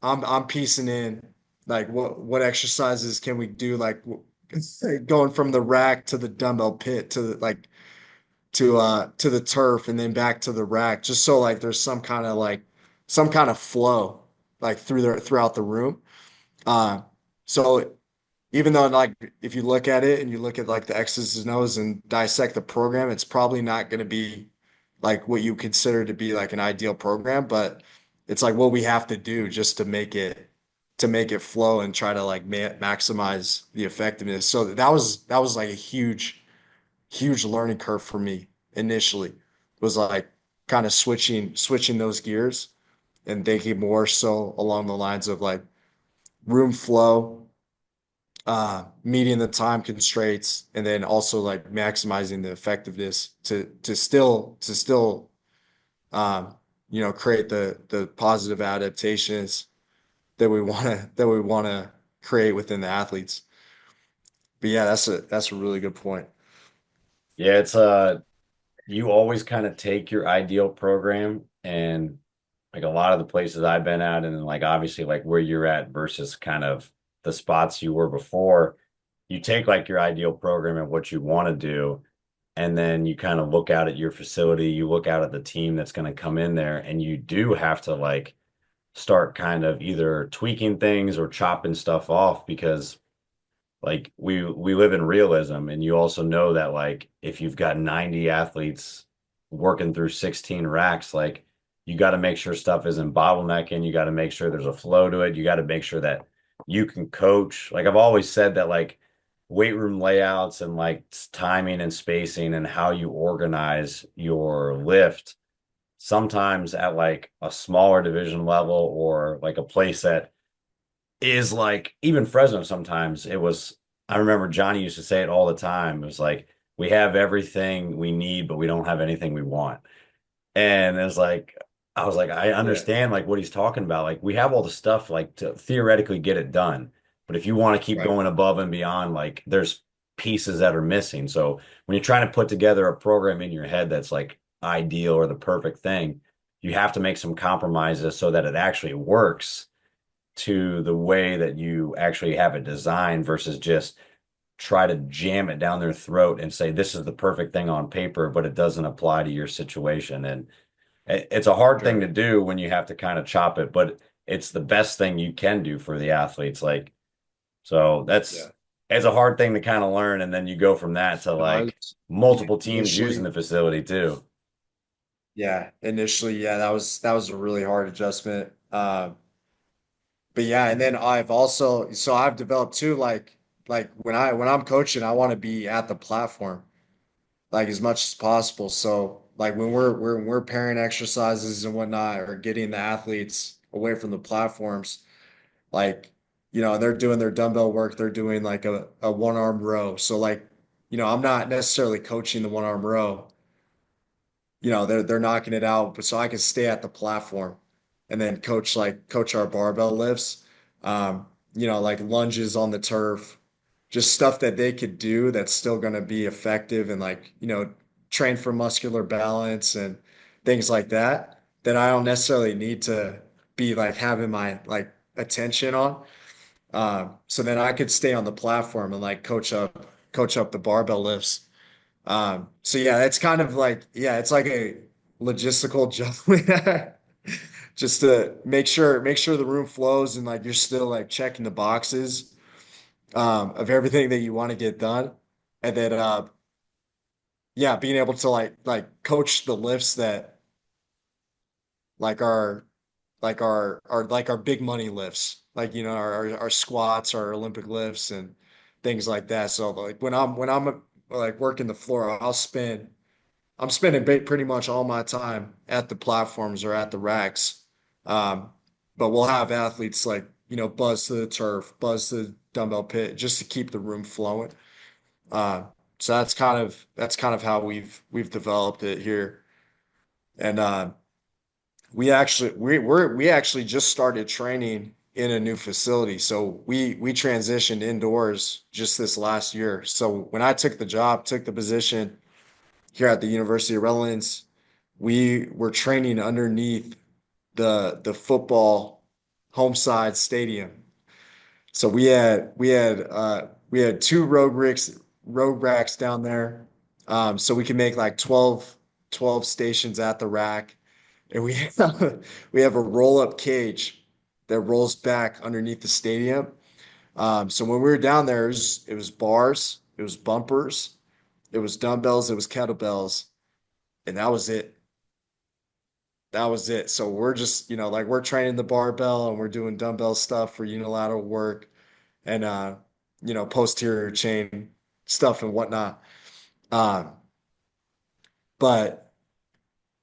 I'm piecing in like what exercises can we do like going from the rack to the dumbbell pit to like to the turf and then back to the rack just so like there's some kind of flow like throughout the room. Uh so even though like if you look at it and you look at like the X's and O's and dissect the program, it's probably not going to be like what you consider to be like an ideal program, but it's like what we have to do just to make it flow and try to like maximize the effectiveness. So that was like a huge learning curve for me initially. Was like kind of switching those gears and thinking more so along the lines of like room flow, meeting the time constraints, and then also like maximizing the effectiveness to still create the positive adaptations that we want to create within the athletes. But yeah, that's a really good point. Yeah, it's you always kind of take your ideal program and like a lot of the places I've been at and then like obviously like where you're at versus kind of the spots you were before, you take like your ideal program and what you want to do, and then you kind of look out at your facility, you look out at the team that's going to come in there, and you do have to like start kind of either tweaking things or chopping stuff off because like we live in realism and you also know that like if you've got 90 athletes working through 16 racks, like you got to make sure stuff isn't bottlenecking. You got to make sure there's a flow to it. You got to make sure that you can coach. Like I've always said that like weight room layouts and like timing and spacing and how you organize your lift sometimes at like a smaller division level or like a place that is like even Fresno sometimes it was I remember Johnny used to say it all the time. It was like we have everything we need, but we don't have anything we want. And it's like I was like, I Yeah, understand like what he's talking about. Like we have all the stuff like to theoretically get it done. But if you want to keep right. going above and beyond, like there's pieces that are missing. So when you're trying to put together a program in your head that's like ideal or the perfect thing, you have to make some compromises so that it actually works to the way that you actually have it designed versus just try to jam it down their throat and say this is the perfect thing on paper, but it doesn't apply to your situation. And it's a hard thing to Sure. do when you have to kind of chop it, but it's the best thing you can do for the athletes. Like, so Yeah. it's a hard thing to kind of learn. And then you go from that to No, I like was multiple teams using initially, the facility too. yeah, initially, yeah, that was a really hard adjustment. But yeah, and then I've developed too, like when I'm coaching, I want to be at the platform like as much as possible. So like when we're pairing exercises and whatnot, or getting the athletes away from the platforms, like they're doing their dumbbell work, they're doing like a one arm row. So like I'm not necessarily coaching the one arm row. They're knocking it out, but so I can stay at the platform and then coach our barbell lifts, like lunges on the turf, just stuff that they could do that's still going to be effective and like train for muscular balance and things like that I don't necessarily need to be like having my like attention on. So then I could stay on the platform and like coach up the barbell lifts. So yeah, it's kind of like, yeah, it's like a logistical juggling act just to make sure the room flows and like you're still like checking the boxes of everything that you want to get done. And then yeah, being able to like coach the lifts that like our big money lifts, like our squats, our Olympic lifts and things like that. So like when I'm like working the floor, I'm spending pretty much all my time at the platforms or at the racks. Um, but we'll have athletes like, buzz to the turf, buzz to the dumbbell pit just to keep the room flowing. Uh, so that's kind of how we've developed it here. And we actually just started training in a new facility. So we transitioned indoors just this last year. So when I took the position here at the University of Redlands, we were training underneath the football home side stadium. So we had two road racks down there. So we can make like 12 stations at the rack. And we have a roll-up cage that rolls back underneath the stadium. So when we were down there, it was bars, it was bumpers, it was dumbbells, it was kettlebells, and that was it. That was it. So we're just, like we're training the barbell and we're doing dumbbell stuff for unilateral work and posterior chain stuff and whatnot. Um, but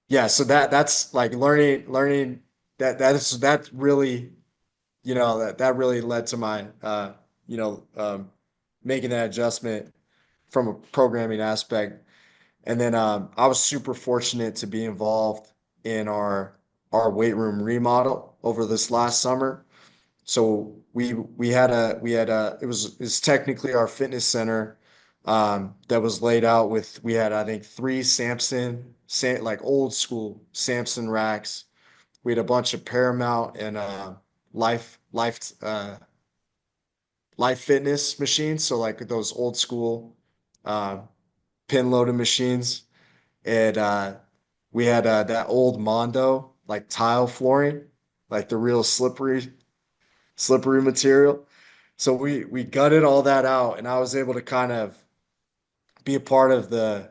yeah, so that's like learning that really, that really led to my you know, um, making that adjustment from a programming aspect. And then I was super fortunate to be involved in our weight room remodel over this last summer. So we had a it was technically our fitness center that was laid out with we had I think three like old school Samson racks. We had a bunch of Paramount and life fitness machines. So like those old school uh, pin loaded machines. And we had that old Mondo like tile flooring, like the real slippery material. So we gutted all that out, and I was able to kind of be a part of the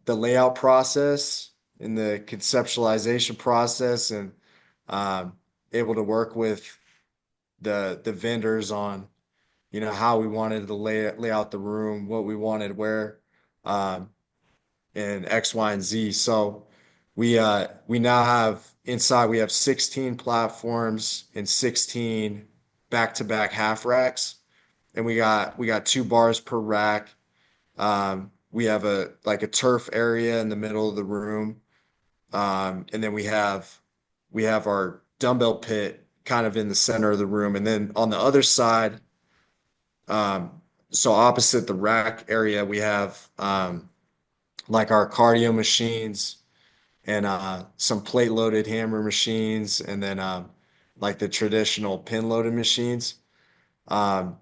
layout process in the conceptualization process and um, able to work with the vendors on how we wanted to lay out the room, what we wanted where, um, and X, Y, and Z. So we now have inside we have 16 platforms and 16 back-to-back half racks, and we got two bars per rack. We have a turf area in the middle of the room, and then we have our dumbbell pit kind of in the center of the room, and then on the other side, so opposite the rack area, we have like our cardio machines and some plate loaded hammer machines, and then like the traditional pin loaded machines. Um,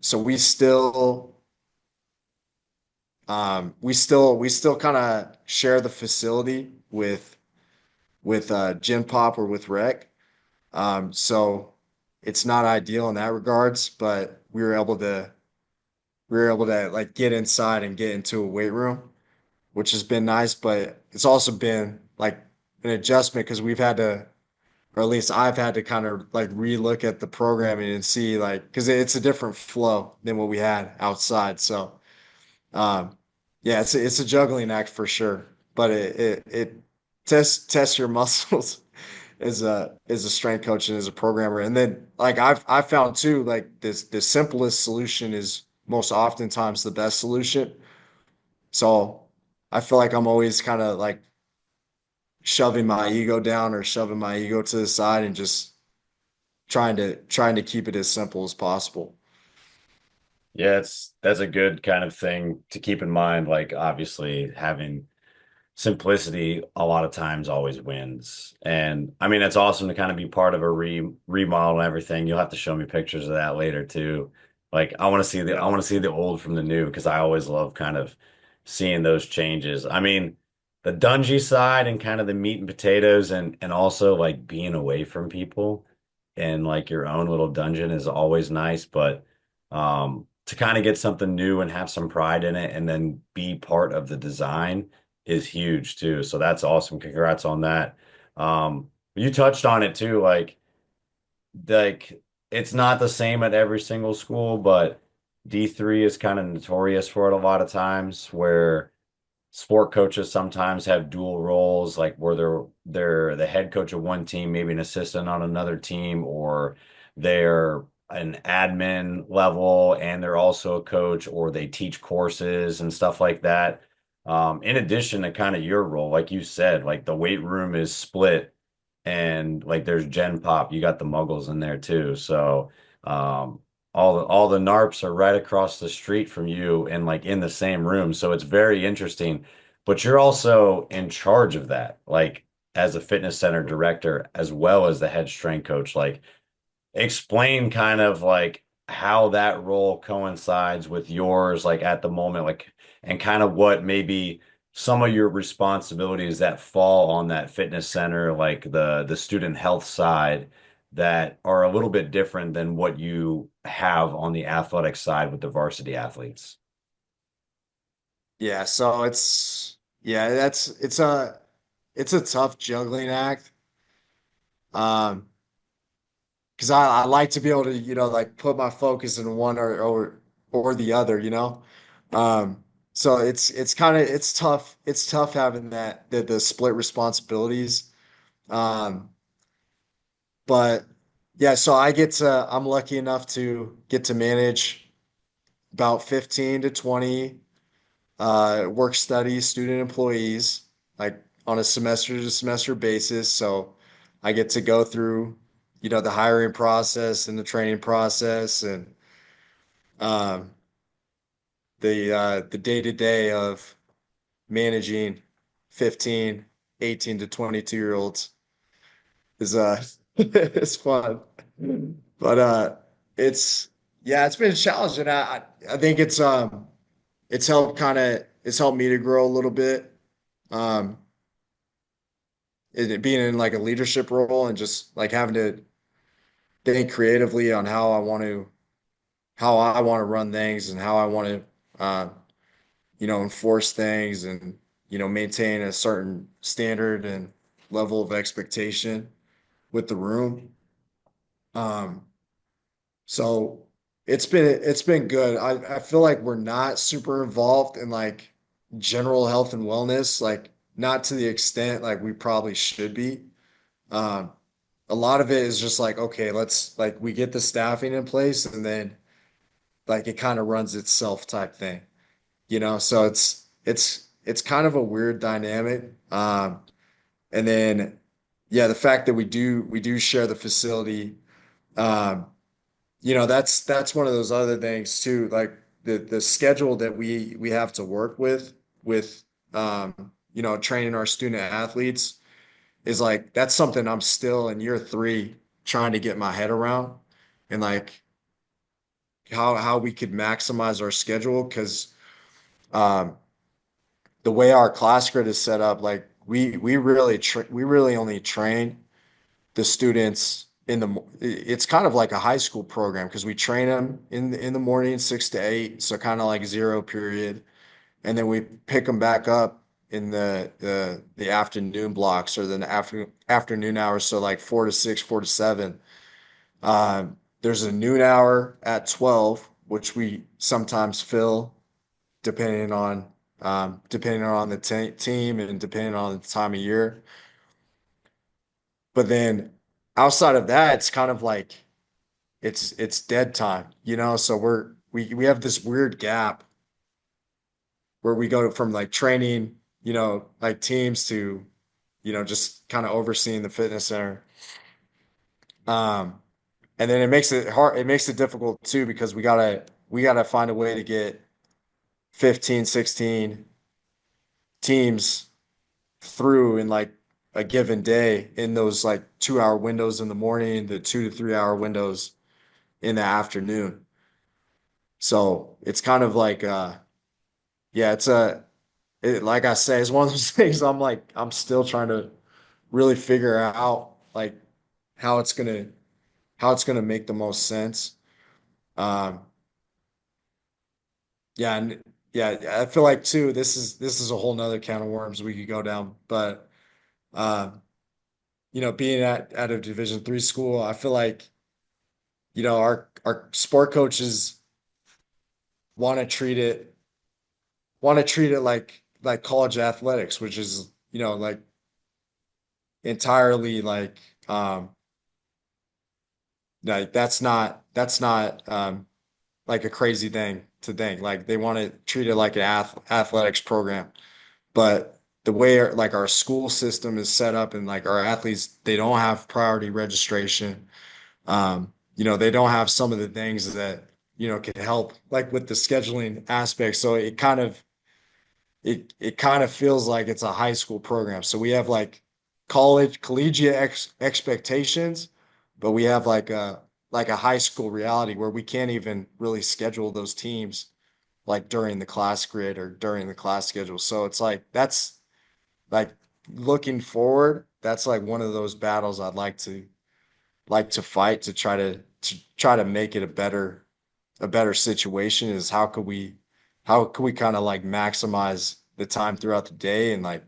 so we still kind of share the facility with Gym Pop or with Rec. So it's not ideal in that regards, but we were able to like get inside and get into a weight room, which has been nice, but it's also been like an adjustment because we've had to, or at least I've had to kind of like relook at the programming and see like because it's a different flow than what we had outside. So yeah, it's a juggling act for sure, but it tests your muscles as a strength coach and as a programmer. And then like I've found too, like this the simplest solution is most oftentimes the best solution. So I feel like I'm always kind of like shoving my ego down or shoving my ego to the side and just trying to keep it as simple as possible. Yeah, that's a good kind of thing to keep in mind. Like obviously having simplicity a lot of times always wins. And I mean, it's awesome to kind of be part of a remodel and everything. You'll have to show me pictures of that later too. Like I Yeah. want to see the old from the new because I always love kind of seeing those changes. I mean, the dungy side and kind of the meat and potatoes and also like being away from people and like your own little dungeon is always nice, but to kind of get something new and have some pride in it and then be part of the design is huge too. So that's awesome. Congrats on that. You touched on it too, like it's not the same at every single school, but D3 is kind of notorious for it a lot of times where sport coaches sometimes have dual roles, like where they're the head coach of one team, maybe an assistant on another team, or they're an admin level and they're also a coach, or they teach courses and stuff like that. In addition to kind of your role, like you said, like the weight room is split and like there's Gen Pop, you got the Muggles in there too. So um all the NARPs are right across the street from you and like in the same room. So it's very interesting. But you're also in charge of that, like as a fitness center director, as well as the head strength coach. Like explain kind of like how that role coincides with yours, like at the moment, like, and kind of what maybe some of your responsibilities that fall on that fitness center, like the student health side, that are a little bit different than what you have on the athletic side with the varsity athletes. Yeah, so it's a tough juggling act. Um, because I like to be able to, like put my focus in one or the other, you know. So it's kind of it's tough. It's tough having the split responsibilities. Um, but yeah, so I'm lucky enough to get to manage about 15 to 20 work study student employees, like on a semester to semester basis. So I get to go through, the hiring process and the training process and um, the day to day of managing 15, 18 to 22-year olds is it's fun. But it's yeah, it's been challenging. I think it's helped me to grow a little bit. Um, it being in like a leadership role and just like having to think creatively on how I want to run things and how I want to enforce things and maintain a certain standard and level of expectation with the room. Um, so it's been good. I feel like we're not super involved in like general health and wellness, like not to the extent like we probably should be. Um, a lot of it is just like, okay, let's like we get the staffing in place and then like it kind of runs itself type thing, So it's kind of a weird dynamic. And then yeah, the fact that we do share the facility, um, that's one of those other things too, like the schedule that we have to work with training our student athletes is like that's something I'm still in year three trying to get my head around and like how we could maximize our schedule because um the way our class grid is set up, like we really only train the students it's kind of like a high school program because we train them in the morning 6 to 8, so kind of like zero period, and then we pick them back up in the afternoon blocks or the afternoon hours, so like 4 to 6, 4 to 7. There's a noon hour at 12, which we sometimes fill depending on the team and depending on the time of year. But then outside of that, it's kind of like it's dead time. So we have this weird gap where we go from like training, like teams to, just kind of overseeing the fitness center. Um, and then it makes it hard, it makes it difficult too because we gotta find a way to get 15, 16 teams through in like a given day in those like 2 hour windows in the morning, the 2 to 3 hour windows in the afternoon. So it's kind of like yeah, like I say, it's one of those things I'm still trying to really figure out like how it's gonna how it's gonna make the most sense. Um yeah, and yeah, I feel like too, this is a whole nother can of worms we could go down. But uh, being at a Division III school, I feel like, our sport coaches want to treat it like college athletics, which is, like entirely um like that's not like a crazy thing to think. Like they want to treat it like an athletics program. But the way like our school system is set up and like our athletes, they don't have priority registration. They don't have some of the things that, can help like with the scheduling aspect. So it kind of feels like it's a high school program. So we have like collegiate expectations, but we have like a high school reality where we can't even really schedule those teams like during the class grid or during the class schedule. So it's like that's like looking forward, that's like one of those battles I'd like to fight to try to make it a better situation is how could we kind of like maximize the time throughout the day and like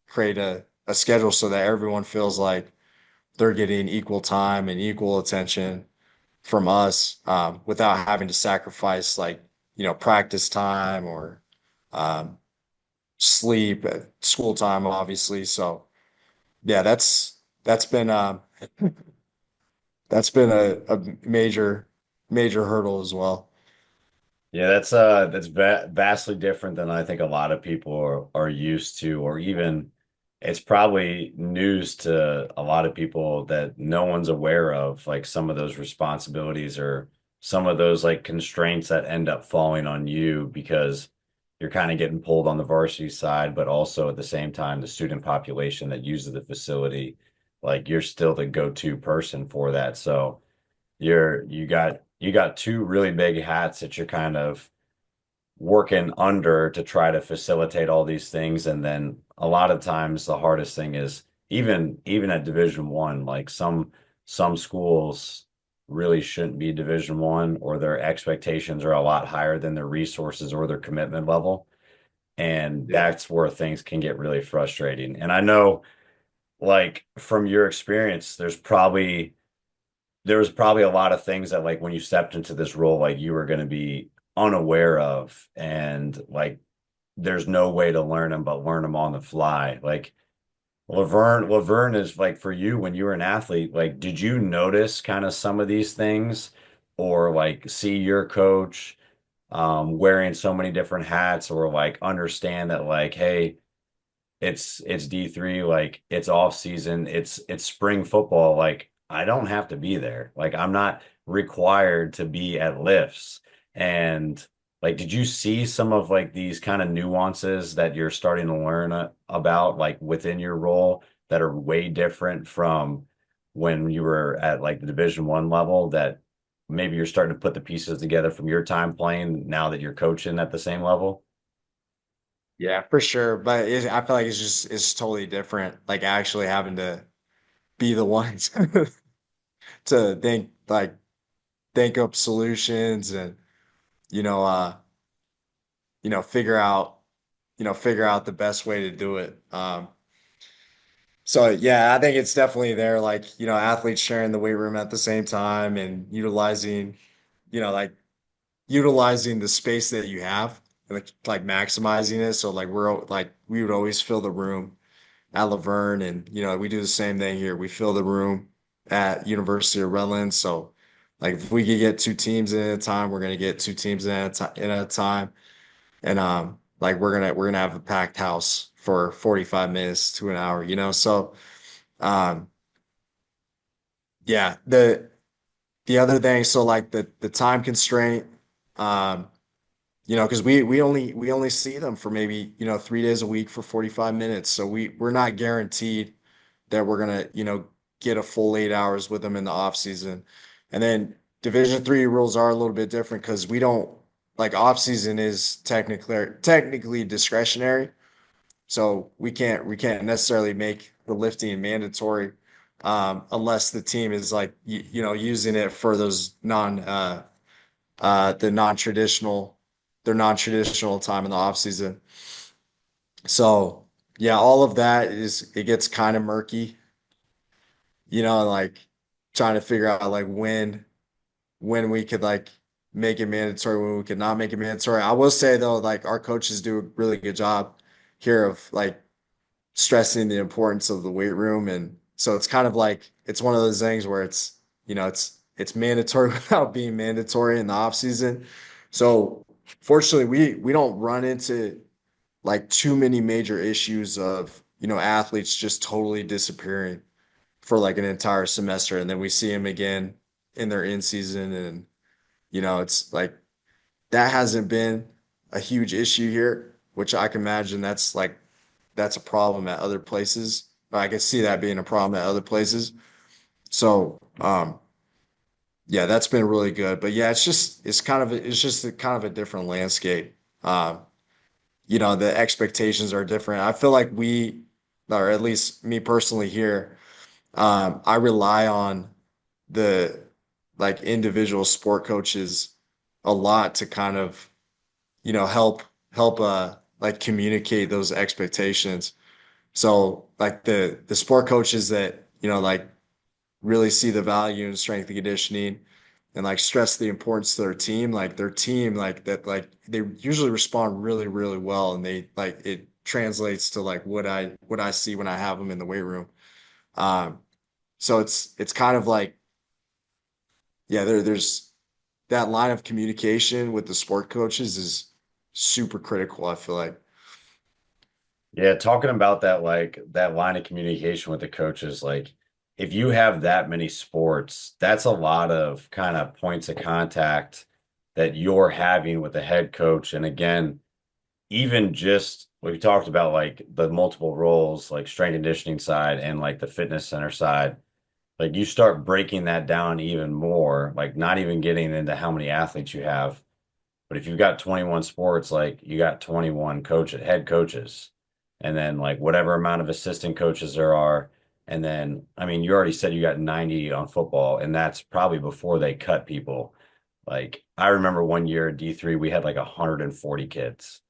create a schedule so that everyone feels like they're getting equal time and equal attention from us, without having to sacrifice like, practice time or um, sleep at school time, obviously. So yeah, that's been a major hurdle as well. Yeah, that's va vastly different than I think a lot of people are used to, or even it's probably news to a lot of people that no one's aware of, like some of those responsibilities or some of those like constraints that end up falling on you because you're kind of getting pulled on the varsity side, but also at the same time, the student population that uses the facility, like you're still the go-to person for that. So you got two really big hats that you're kind of working under to try to facilitate all these things. And then a lot of times the hardest thing is even at Division 1, like some schools really shouldn't be Division 1 or their expectations are a lot higher than their resources or their commitment level. And Yeah. that's where things can get really frustrating. And I know, like, from your experience, there was probably a lot of things that, like, when you stepped into this role, like, you were going to be unaware of, and like there's no way to learn them but learn them on the fly. Like, Laverne is, like, for you when you were an athlete, like, did you notice kind of some of these things, or like see your coach wearing so many different hats, or like understand that, like, hey, it's D3, like it's off season, it's spring football, like I don't have to be there. Like, I'm not required to be at lifts. And like, did you see some of, like, these kind of nuances that you're starting to learn about, like, within your role, that are way different from when you were at, like, the Division 1 level, that maybe you're starting to put the pieces together from your time playing now that you're coaching at the same level? Yeah, for sure. But I feel like it's totally different. Like actually having to be the ones to think up solutions and you know uh you know figure out figure out the best way to do it. So yeah, I think it's definitely there. Like athletes sharing the weight room at the same time and utilizing like utilizing the space that you have, like maximizing it. So like we would always fill the room at La Verne, and we do the same thing here. We fill the room at University of Redlands. So like if we could get two teams in at a time, we're gonna get two teams in at a time, and like we're gonna have a packed house for 45 minutes to an hour. So um yeah, the other thing, so like the time constraint. Um, because we only see them for maybe 3 days a week for 45 minutes. So we're not guaranteed that we're gonna get a full 8 hours with them in the off season. And then Division 3 rules are a little bit different because we don't like off season is technically discretionary. So we can't necessarily make the lifting mandatory unless the team is like using it for those the non-traditional their non-traditional time in the off season. So yeah, all of that it gets kind of murky, like trying to figure out like when we could like make it mandatory, when we could not make it mandatory. I will say though, like our coaches do a really good job here of like stressing the importance of the weight room. And so it's kind of like it's one of those things where it's mandatory without being mandatory in the off season. So fortunately we don't run into like too many major issues of athletes just totally disappearing for like an entire semester, and then we see them again in their in season. And it's like that hasn't been a huge issue here, which I can imagine that's a problem at other places. I can see that being a problem at other places. So, yeah, that's been really good. But yeah, it's just a kind of a different landscape. The expectations are different. I feel like or at least me personally here, I rely on the like individual sport coaches a lot to kind of, help like communicate those expectations. So like the sport coaches that, like really see the value in strength and conditioning and like stress the importance to their team like that, like they usually respond really, really well, and they like it translates to like what I see when I have them in the weight room. Um, so it's kind of like, yeah, there's that line of communication with the sport coaches is super critical, I feel like. Yeah, talking about that, like that line of communication with the coaches, like if you have that many sports, that's a lot of kind of points of contact that you're having with the head coach. And again, even just we talked about, like the multiple roles, like strength and conditioning side and like the fitness center side, like you start breaking that down even more, like not even getting into how many athletes you have. But if you've got 21 sports, like you got 21 head coaches, and then like whatever amount of assistant coaches there are. And then, I mean, you already said you got 90 on football, and that's probably before they cut people. Like I remember one year at D3, we had like 140 kids.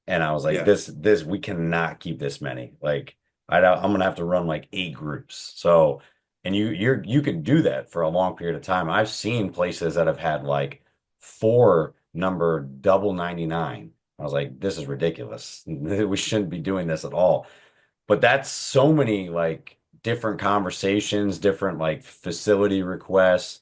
And I was like, Yeah. this, we cannot keep this many. Like, I'm gonna have to run like 8 groups. So, and you can do that for a long period of time. I've seen places that have had like four number double 99. I was like, this is ridiculous. We shouldn't be doing this at all. But that's so many like different conversations, different like facility requests,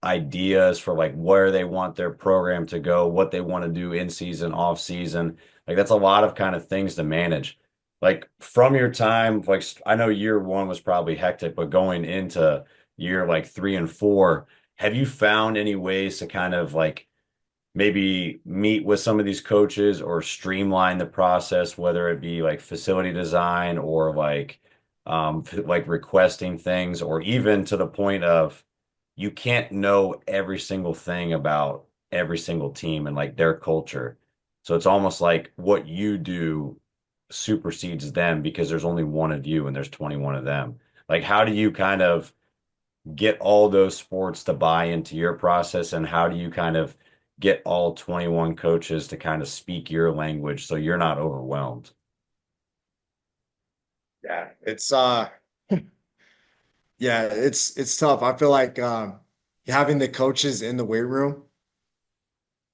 ideas for like where they want their program to go, what they want to do in season, off season. Like that's a lot of kind of things to manage. Like from your time, like I know year one was probably hectic, but going into year like 3 and 4, have you found any ways to kind of like maybe meet with some of these coaches or streamline the process, whether it be like facility design or like requesting things, or even to the point of you can't know every single thing about every single team and like their culture. So it's almost like what you do supersedes them because there's only one of you and there's 21 of them. Like, how do you kind of get all those sports to buy into your process, and how do you kind of get all 21 coaches to kind of speak your language so you're not overwhelmed? Yeah. It's tough. I feel like having the coaches in the weight room,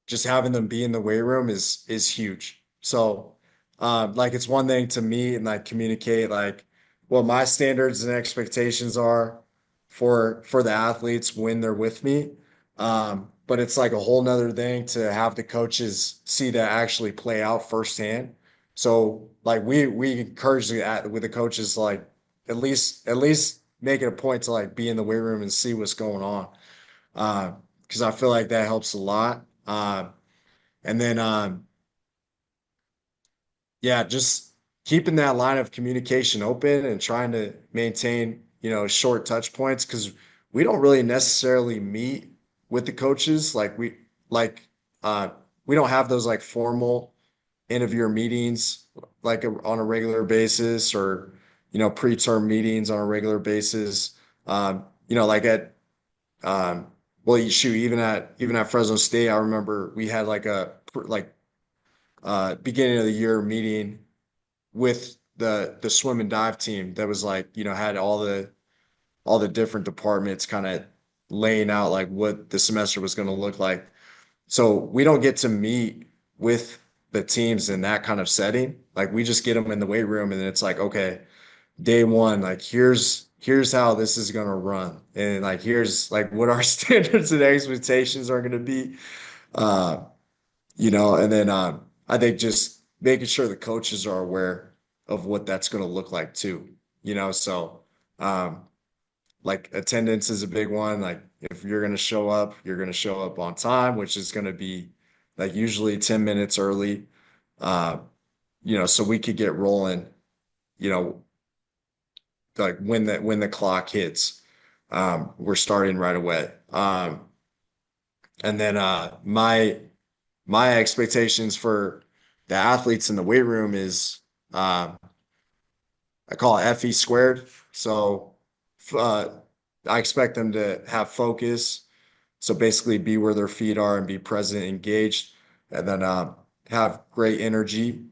just having them be in the weight room is huge. So like it's one thing to meet and like communicate like what my standards and expectations are for the athletes when they're with me. But it's like a whole nother thing to have the coaches see that actually play out firsthand. So like we encourage with the coaches like at least make it a point to like be in the weight room and see what's going on. Because I feel like that helps a lot. And then yeah, just keeping that line of communication open and trying to maintain, short touch points because we don't really necessarily meet with the coaches. Like uh we don't have those like formal interviewer meetings like on a regular basis or pre-term meetings on a regular basis. Like at well, shoot, even at Fresno State, I remember we had like beginning of the year meeting with the swim and dive team that was like, had all the different departments kind of laying out like what the semester was going to look like. So we don't get to meet with the teams in that kind of setting. Like we just get them in the weight room and then it's like, okay, day one, like here's how this is gonna run. And like here's like what our standards and expectations are gonna be. Uh, and then I think just making sure the coaches are aware of what that's going to look like too. So um, like attendance is a big one. Like if you're going to show up, you're going to show up on time, which is going to be like usually 10 minutes early. Uh, so we could get rolling, you know, like when the clock hits, we're starting right away. And then my expectations for the athletes in the weight room is um, I call it FE squared. So uh, I expect them to have focus. So basically, be where their feet are and be present, engaged, and then have great energy.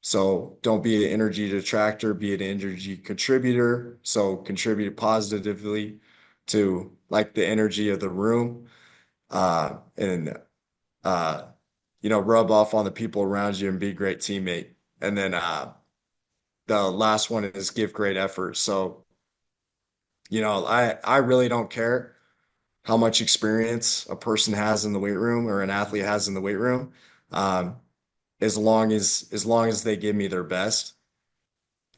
So don't be an energy detractor, be an energy contributor. So contribute positively to like the energy of the room, and uh, rub off on the people around you and be a great teammate. And then the last one is give great effort. So, I really don't care how much experience a person has in the weight room or an athlete has in the weight room. Um, as long as they give me their best.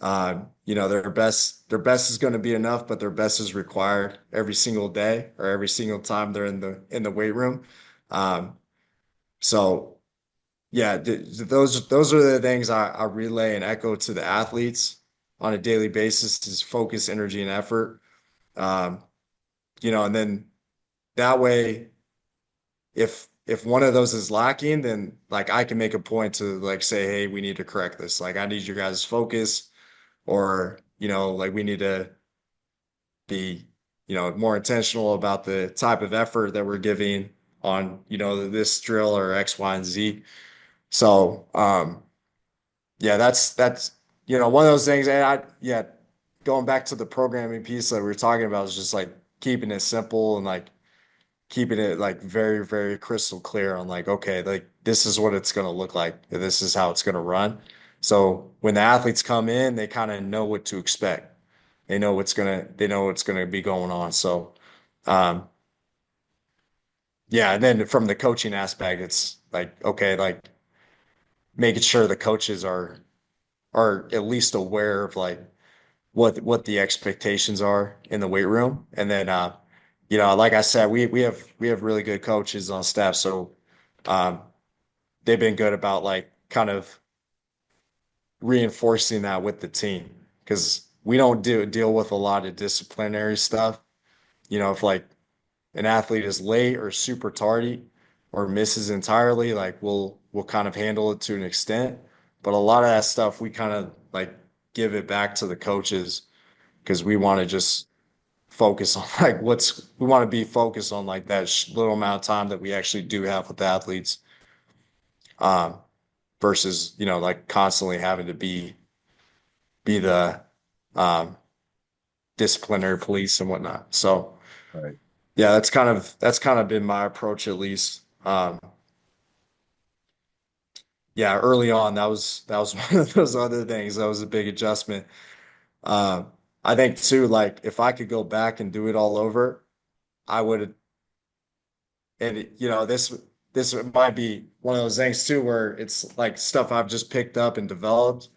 Their best is going to be enough, but their best is required every single day or every single time they're in the weight room. Um, so yeah, those are the things I relay and echo to the athletes on a daily basis is focus, energy, and effort. Um, and then that way, if one of those is lacking, then like I can make a point to like say, hey, we need to correct this. Like I need you guys' focus, or like we need to be more intentional about the type of effort that we're giving on this drill or X, Y, and Z. So, yeah, that's one of those things. And going back to the programming piece that we were talking about is just like keeping it simple and like keeping it like very, very crystal clear on like, okay, like this is what it's going to look like. This is how it's going to run. So when the athletes come in, they kind of know what to expect. They know what's gonna be going on. So, um, yeah, and then from the coaching aspect, it's like, okay, like making sure the coaches are at least aware of like what the expectations are in the weight room. And then like I said, we have really good coaches on staff. So um they've been good about like kind of reinforcing that with the team because we don't deal with a lot of disciplinary stuff. If like an athlete is late or super tardy or misses entirely, like we'll kind of handle it to an extent. But a lot of that stuff we kind of like give it back to the coaches because we want to just focus on like we want to be focused on like that little amount of time that we actually do have with the athletes, um, versus like constantly having to be the um, disciplinary police and whatnot. So Right. yeah, that's kind of been my approach at least. Yeah, early on that was one of those other things. That was a big adjustment. Um, I think too, like if I could go back and do it all over, I would. And this might be one of those things too, where it's like stuff I've just picked up and developed,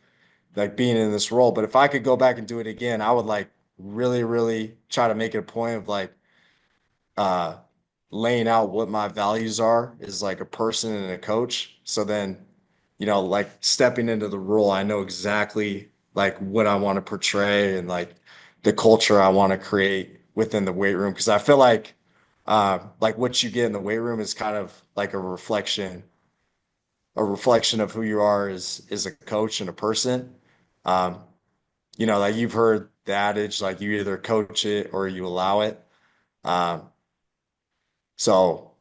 like being in this role. But if I could go back and do it again, I would like really, really try to make it a point of like uh laying out what my values are as like a person and a coach. So then, like stepping into the role, I know exactly like what I want to portray and like the culture I want to create within the weight room. Because I feel like what you get in the weight room is kind of like a reflection of who you are as a coach and a person. Um, like you've heard the adage, like you either coach it or you allow it. Um, so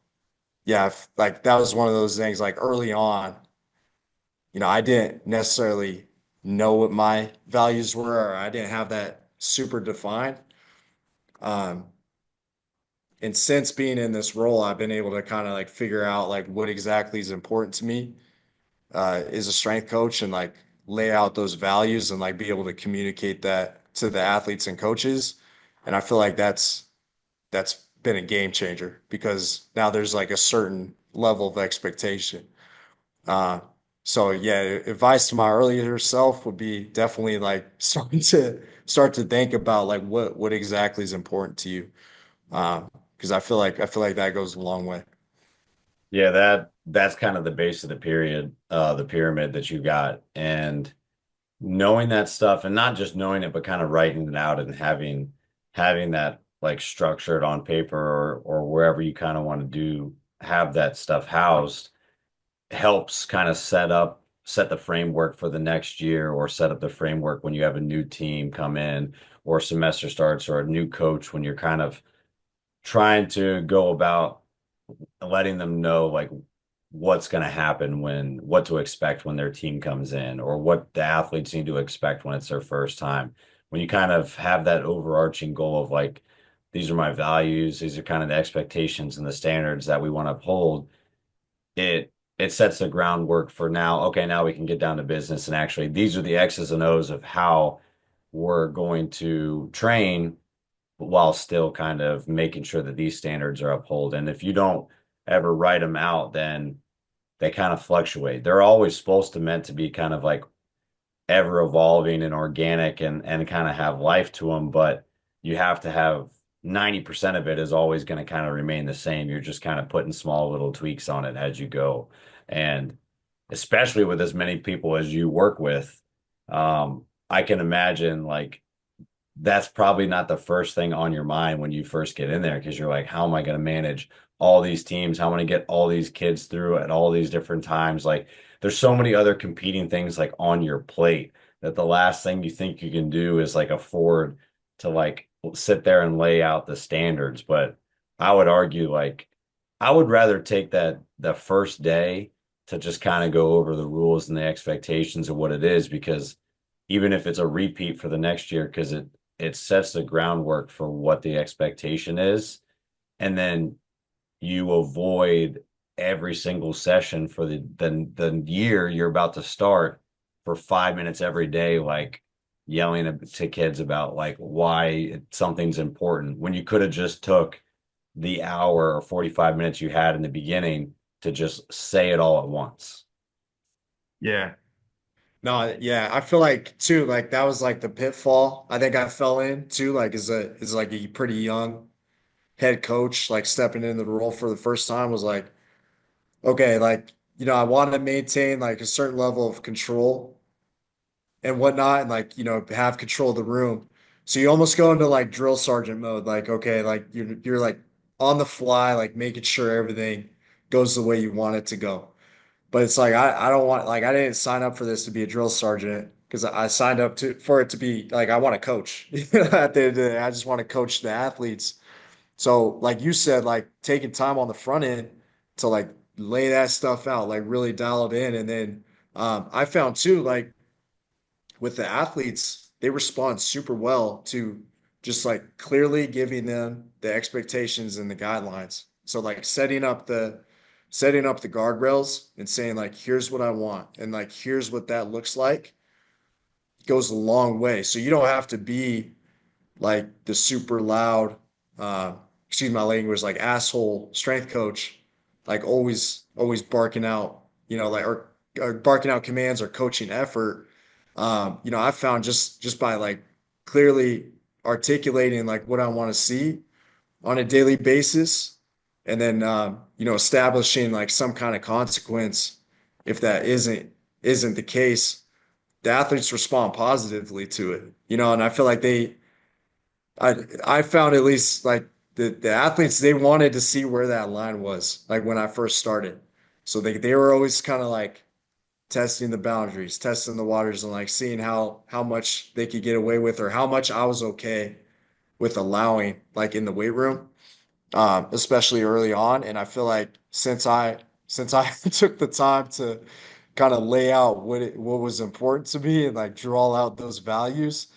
yeah, like that was one of those things like early on, I didn't necessarily know what my values were, or I didn't have that super defined. Um, and since being in this role, I've been able to kind of like figure out like what exactly is important to me as a strength coach and like lay out those values and like be able to communicate that to the athletes and coaches. And I feel like that's been a game changer because now there's like a certain level of expectation. Uh, so yeah, advice to my earlier self would be definitely like start to think about like what exactly is important to you. Because I feel like that goes a long way. Yeah, that's kind of the base of the pyramid that you got. And knowing that stuff and not just knowing it, but kind of writing it out and having that like structured on paper or wherever you kind of want to have that stuff housed helps kind of set the framework for the next year or set up the framework when you have a new team come in or semester starts or a new coach when you're kind of trying to go about letting them know like what's going to happen what to expect when their team comes in or what the athletes need to expect when it's their first time. When you kind of have that overarching goal of like, these are my values, these are kind of the expectations and the standards that we want to uphold, it sets the groundwork for now, okay, now we can get down to business and actually these are the X's and O's of how we're going to train while still kind of making sure that these standards are upheld. And if you don't ever write them out, then they kind of fluctuate. They're always supposed to meant to be kind of like ever evolving and organic and kind of have life to them, but you have to have 90% of it is always going to kind of remain the same. You're just kind of putting small little tweaks on it as you go. And especially with as many people as you work with, I can imagine like that's probably not the first thing on your mind when you first get in there because you're like, how am I going to manage all these teams? How am I going to get all these kids through at all these different times? Like, there's so many other competing things like on your plate that the last thing you think you can do is like afford to like sit there and lay out the standards. But I would argue like I would rather take that the first day to just kind of go over the rules and the expectations of what it is, because even if it's a repeat for the next year, because it sets the groundwork for what the expectation is, and then you avoid every single session for the year you're about to start for 5 minutes every day, like yelling to kids about like why something's important when you could have just took the hour or 45 minutes you had in the beginning to just say it all at once. Yeah. No, yeah, I feel like too, like that was like the pitfall I think I fell in too, like as like a pretty young head coach, like stepping into the role for the first time was like, okay, like, I want to maintain like a certain level of control and whatnot, and like, have control of the room. So you almost go into like drill sergeant mode, like, okay, like you're like on the fly, like making sure everything goes the way you want it to go. But it's like I don't want like I didn't sign up for this to be a drill sergeant because I signed up to for it to be like I want to coach. At the end of the day, I just want to coach the athletes. So like you said, like taking time on the front end to like lay that stuff out, like really dial it in. And then I found too, like with the athletes, they respond super well to just like clearly giving them the expectations and the guidelines. So like setting up the guardrails and saying like here's what I want and like here's what that looks like goes a long way. So you don't have to be like the super loud, excuse my language, like asshole strength coach, like always barking out, like or barking out commands or coaching effort. I found just by like clearly articulating like what I want to see on a daily basis, and then establishing like some kind of consequence if that isn't the case, the athletes respond positively to it. And I feel like I I found at least like the athletes they wanted to see where that line was like when I first started. So they were always kind of like testing the boundaries, testing the waters and like seeing how much they could get away with or how much I was okay with allowing like in the weight room, especially early on. And I feel like since I took the time to kind of lay out what was important to me and like draw out those values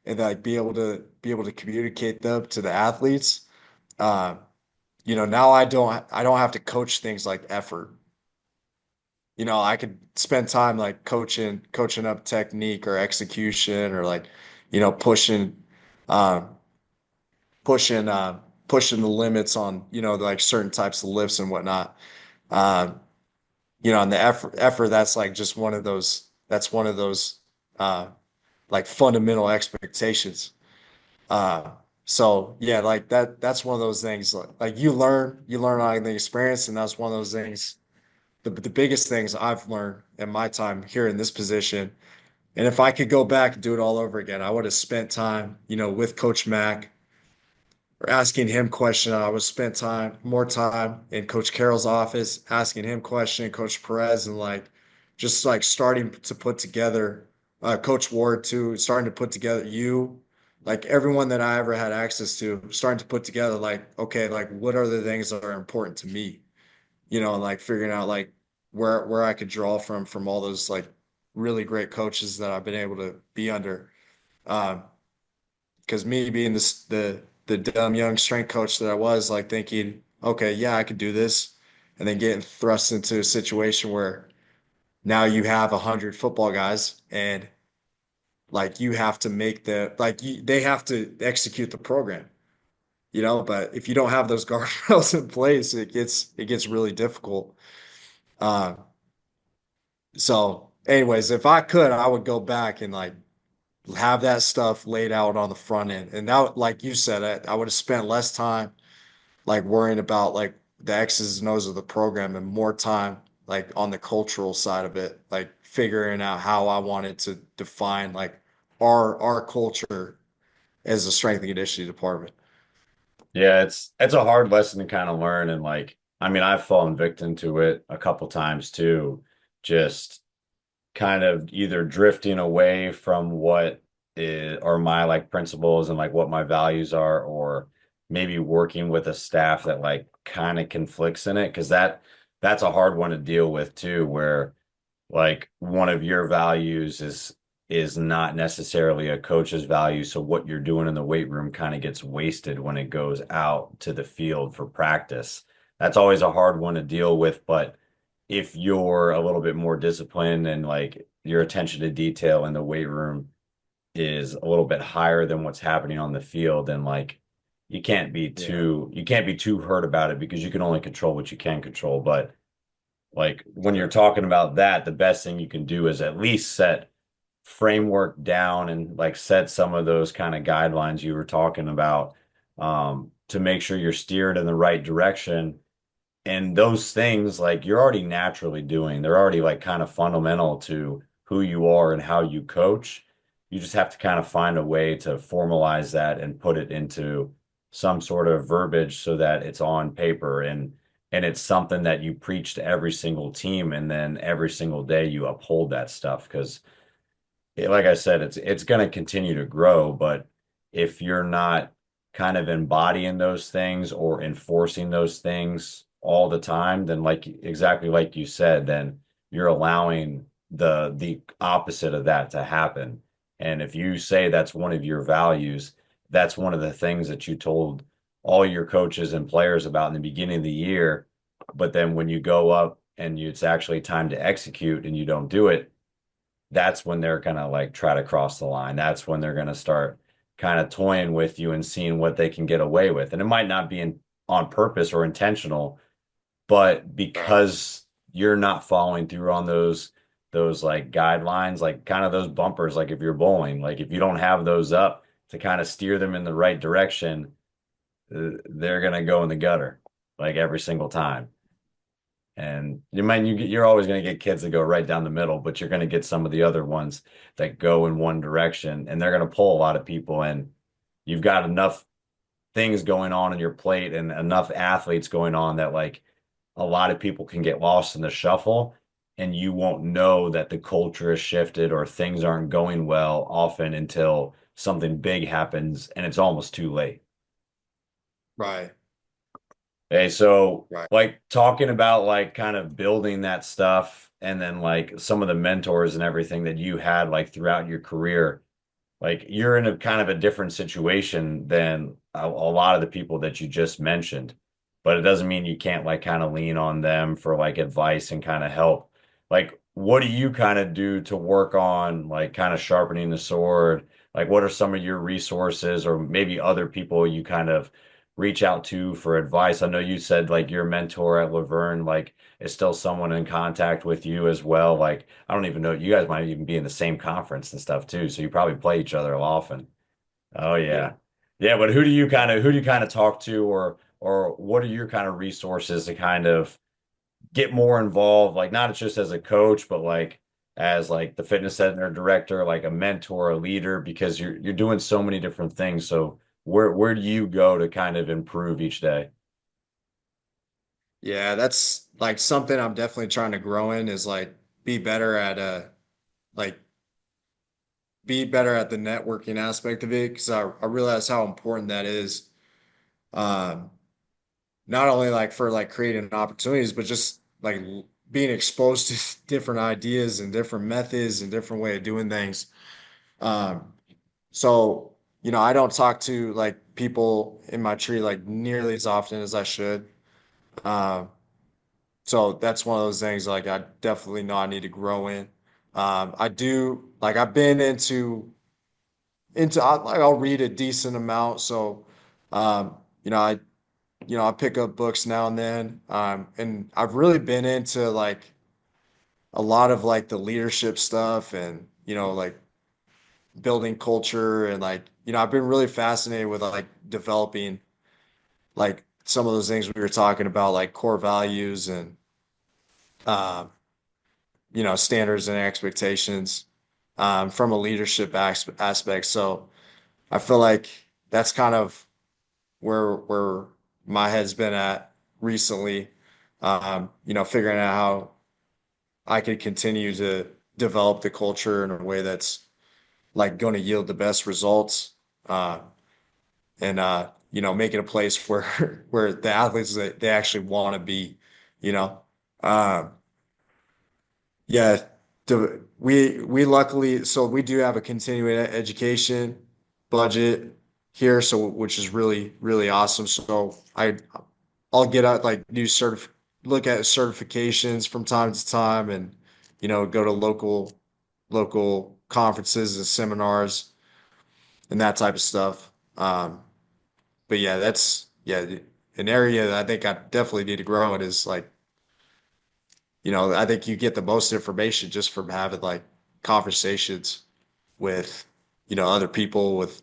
and like be able to communicate them to the athletes. Uh, now I don't have to coach things like effort. I could spend time like coaching up technique or execution or like, pushing um pushing pushing the limits on, like certain types of lifts and whatnot. Um, and the effort that's one of those uh like fundamental expectations. Uh, so yeah, like that's one of those things like you learn out of the experience, and that's one of those things, the biggest things I've learned in my time here in this position. And if I could go back and do it all over again, I would have spent time, with Coach Mack or asking him questions. I would spend more time in Coach Carroll's office, asking him questions, Coach Perez, and like just like starting to put together, Coach Ward too, starting to put together like everyone that I ever had access to, starting to put together like, okay, like what are the things that are important to me, and like figuring out like where I could draw from all those like really great coaches that I've been able to be under. Um, because me being the dumb young strength coach that I was, like thinking, okay, yeah, I could do this, and then getting thrust into a situation where now you have 100 football guys, and like you have to make they have to execute the program, But if you don't have those guardrails in place, it gets really difficult. Uh, anyways, if I could, I would go back and like have that stuff laid out on the front end. And that, like you said, I would have spent less time like worrying about like the X's and O's of the program and more time like on the cultural side of it, like figuring out how I wanted to define like our culture as a strength and conditioning department. Yeah, it's a hard lesson to kind of learn, and like I mean I've fallen victim to it a couple times too, just kind of either drifting away from what are my like principles and like what my values are, or maybe working with a staff that like kind of conflicts in it, because that's a hard one to deal with too, where like one of your values is not necessarily a coach's value. So what you're doing in the weight room kind of gets wasted when it goes out to the field for practice. That's always a hard one to deal with, but if you're a little bit more disciplined and like your attention to detail in the weight room is a little bit higher than what's happening on the field, then like Yeah. you can't be too hurt about it because you can only control what you can control. But like when you're talking about that, the best thing you can do is at least set framework down and like set some of those kind of guidelines you were talking about to make sure you're steered in the right direction. And those things like you're already naturally doing, they're already like kind of fundamental to who you are and how you coach. You just have to kind of find a way to formalize that and put it into some sort of verbiage so that it's on paper and it's something that you preach to every single team and then every single day you uphold that stuff because like I said, it's going to continue to grow, but if you're not kind of embodying those things or enforcing those things all the time, then like exactly like you said, then you're allowing the opposite of that to happen. And if you say that's one of your values, that's one of the things that you told all your coaches and players about in the beginning of the year, but then when you go up and it's actually time to execute and you don't do it, that's when they're gonna like try to cross the line. That's when they're gonna start kind of toying with you and seeing what they can get away with. And it might not be on purpose or intentional, but Right. because you're not following through on those like guidelines, like kind of those bumpers, like if you're bowling, like if you don't have those up to kind of steer them in the right direction, they're gonna go in the gutter like every single time. And you're always going to get kids that go right down the middle, but you're going to get some of the other ones that go in one direction, and they're going to pull a lot of people. And you've got enough things going on your plate and enough athletes going on that like a lot of people can get lost in the shuffle, and you won't know that the culture has shifted or things aren't going well often until something big happens, and it's almost too late. Right. Hey, so Right. like talking about like kind of building that stuff and then like some of the mentors and everything that you had like throughout your career, like you're in a kind of a different situation than a lot of the people that you just mentioned. But it doesn't mean you can't like kind of lean on them for like advice and kind of help. Like, what do you kind of do to work on like kind of sharpening the sword? Like, what are some of your resources or maybe other people you kind of reach out to for advice? I know you said like your mentor at La Verne, like is still someone in contact with you as well. Like, I don't even know, you guys might even be in the same conference and stuff too. So you probably play each other often. Oh Yeah. yeah. Yeah, but who do you kind of talk to or what are your kind of resources to kind of get more involved, like not just as a coach, but like as like the fitness center director, like a mentor, a leader, because you're doing so many different things. So where do you go to kind of improve each day? Yeah, that's like something I'm definitely trying to grow in is like be better at like be better at the networking aspect of it because I realize how important that is. Um, Not only like for like creating opportunities, but just like being exposed to different ideas and different methods and different way of doing things. Um, so, I don't talk to like people in my tree like nearly as often as I should. Um, so that's one of those things like I definitely know I need to grow in. I do like I've been I'll read a decent amount. So, um, you know, I I pick up books now and then. And I've really been into like a lot of like the leadership stuff and, like building culture and like, I've been really fascinated with like developing like some of those things we were talking about, like core values and, uh, standards and expectations, from a leadership aspect. So I feel like that's kind of where my head's been at recently. Figuring out how I could continue to develop the culture in a way that's like going to yield the best results. And make it a place where where the athletes they actually want to be, you know. Uh, yeah, we luckily so we do have a continuing education budget here, so which is really awesome. So I'll get out like look at certifications from time to time, and go to local conferences and seminars and that type of stuff. But yeah, an area that I think I definitely need to grow in is like, I think you get the most information just from having like conversations with, other people with,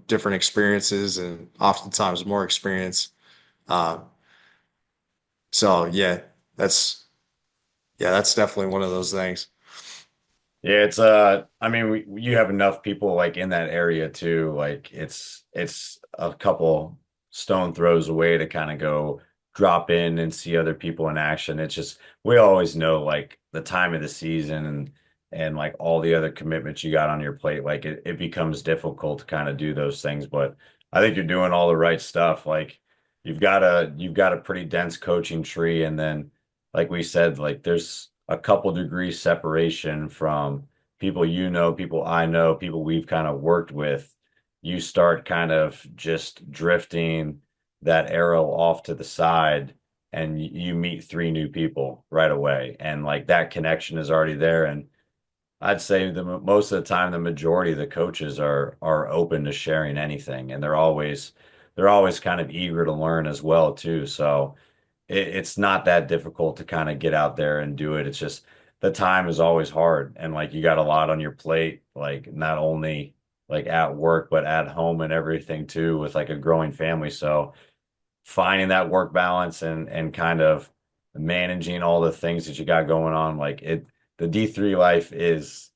different experiences and oftentimes more experience. Um, so that's definitely one of those things. Yeah, it's I mean you have enough people like in that area too. Like it's a couple stone throws away to kind of go drop in and see other people in action. It's just we always know like the time of the season and like all the other commitments you got on your plate, like it becomes difficult to kind of do those things. But I think you're doing all the right stuff. Like you've got a pretty dense coaching tree, and then like we said, like there's a couple degrees separation from people people I know, people we've kind of worked with. You start kind of just drifting that arrow off to the side, and you meet three new people right away. And like that connection is already there. And I'd say most of the time, the majority of the coaches are open to sharing anything, and they're always kind of eager to learn as well too. So it's not that difficult to kind of get out there and do it. It's just the time is always hard. And like you got a lot on your plate, like not only like at work, but at home and everything too, with like a growing family. So finding that work balance and kind of managing all the things that you got going on, like the D3 life is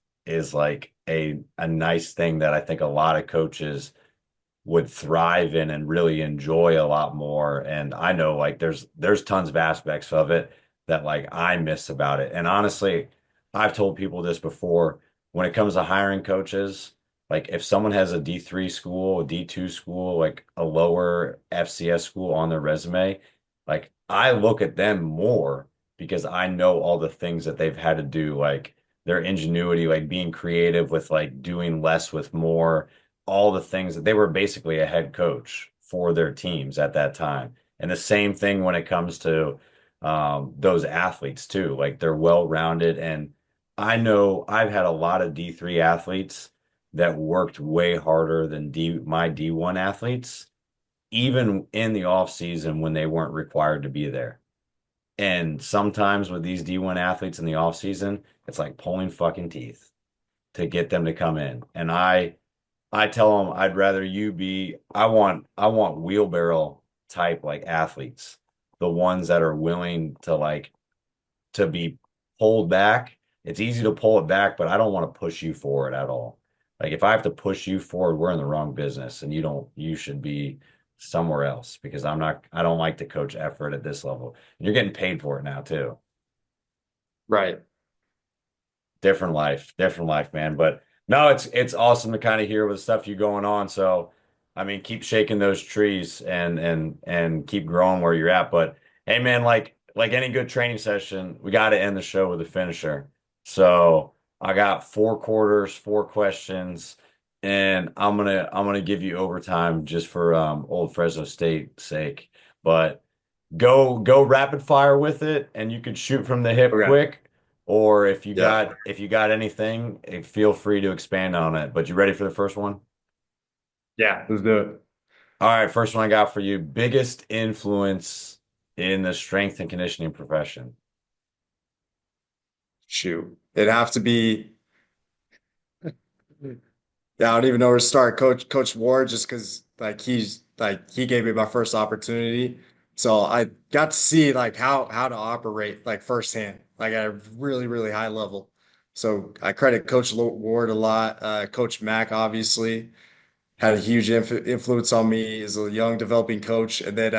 like a nice thing that I think a lot of coaches would thrive in and really enjoy a lot more. And I know like there's tons of aspects of it that like I miss about it. And honestly, I've told people this before when it comes to hiring coaches, like if someone has a D3 school, a D2 school, like a lower FCS school on their resume, like I look at them more because I know all the things that they've had to do, like their ingenuity, like being creative with like doing less with more, all the things that they were basically a head coach for their teams at that time. And the same thing when it comes to those athletes too. Like they're well-rounded. And I know I've had a lot of D3 athletes that worked way harder than my D1 athletes, even in the off season when they weren't required to be there. And sometimes with these D1 athletes in the off season, it's like pulling fucking teeth to get them to come in. And I tell them I'd rather you be I want wheelbarrow type like athletes, the ones that are willing to like to be pulled back. It's easy to pull it back, but I don't want to push you forward at all. Like if I have to push you forward, we're in the wrong business and you should be somewhere else because I don't like to coach effort at this level. And you're getting paid for it now too. Right. Different life, man. But no, it's awesome to kind of hear with stuff you going on. So, I mean, keep shaking those trees and keep growing where you're at. But hey, man, like any good training session, we got to end the show with a finisher. So I got 4 quarters, 4 questions, and I'm gonna give you overtime just for old Fresno State sake. But go rapid fire with it, and you could shoot from the hip Okay. quick. Or Yeah. if you got anything, feel free to expand on it. But you ready for the first one? Yeah. Let's do it. All right, first one I got for you. Biggest influence in the strength and conditioning profession. Shoot. It'd have to be, yeah, I don't even know where to start. Coach Ward, just because like he gave me my first opportunity. So I got to see like how to operate like firsthand, like at a really high level. So I credit Coach Ward a lot. Coach Mack obviously had a huge influence on me as a young developing coach. And then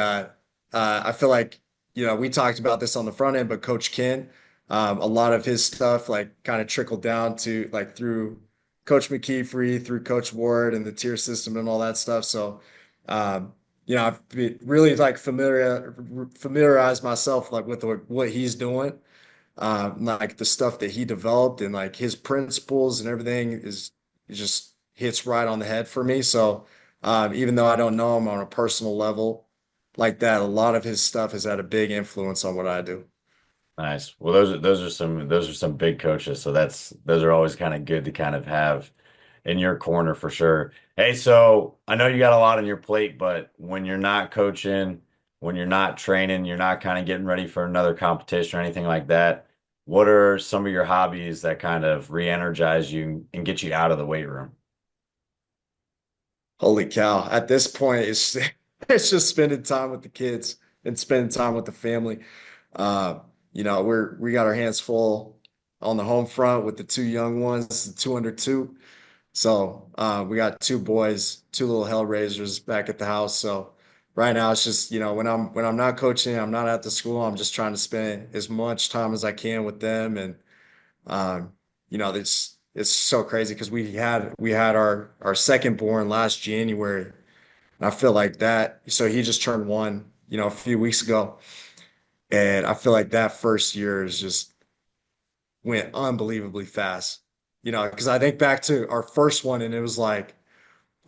I feel like, we talked about this on the front end, but Coach Ken, a lot of his stuff like kind of trickled down to like through Coach McKeefrey, through Coach Ward and the tier system and all that stuff. So, um, really like familiarized myself like with what he's doing, like the stuff that he developed and like his principles and everything is it just hits right on the head for me. So even though I don't know him on a personal level like that, a lot of his stuff has had a big influence on what I do. Nice. Well, those are some big coaches, so those are always kind of good to kind of have in your corner for sure. Hey, so I know you got a lot on your plate, but when you're not coaching, when you're not training, you're not kind of getting ready for another competition or anything like that. What are some of your hobbies that kind of re-energize you and get you out of the weight room? Holy cow. At this point, it's it's just spending time with the kids and spending time with the family. Uh, we got our hands full on the home front with the two young ones, the two under two. So we got two boys, two little hell raisers back at the house. So right now it's just, when I'm not coaching, I'm not at the school, I'm just trying to spend as much time as I can with them. And it's so crazy because we had our second born last January. And I feel like that, so he just turned one, a few weeks ago. And I feel like that first year is just went unbelievably fast. Because I think back to our first one and it was like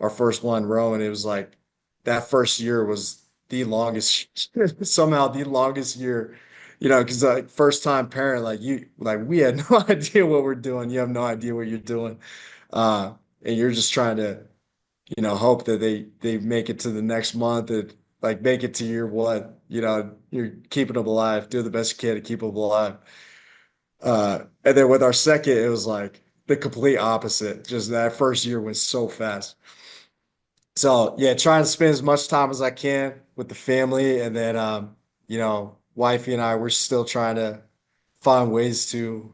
our first one row, and it was like that first year was the longest, somehow the longest year, because like first time parent, like we had no idea what we're doing. You have no idea what you're doing, and you're just trying to, hope that they make it to the next month and like make it to year one. You're keeping them alive, do the best you can to keep them alive. And then with our second, it was like the complete opposite. Just that first year went so fast. So yeah, trying to spend as much time as I can with the family, and then wifey and I, we're still trying to find ways to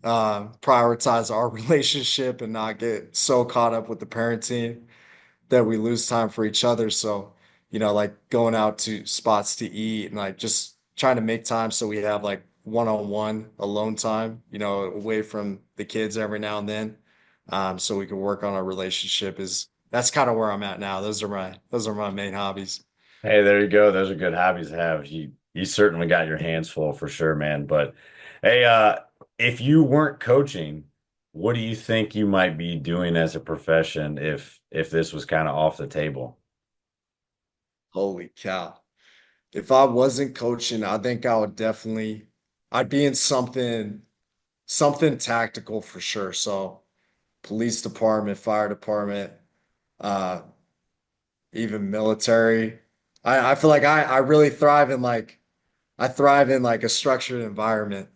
prioritize our relationship and not get so caught up with the parenting that we lose time for each other. So, like going out to spots to eat and like just trying to make time so we have like one-on-one alone time, away from the kids every now and then. So we can work on our relationship is that's kind of where I'm at now. Those are my main hobbies. Hey, there you go. Those are good hobbies to have. You certainly got your hands full for sure, man. But hey, if you weren't coaching, what do you think you might be doing as a profession if this was kind of off the table? Holy cow. If I wasn't coaching, I think I'd be in something tactical for sure. So police department, fire department, uh, even military. I feel like I really thrive in like a structured environment.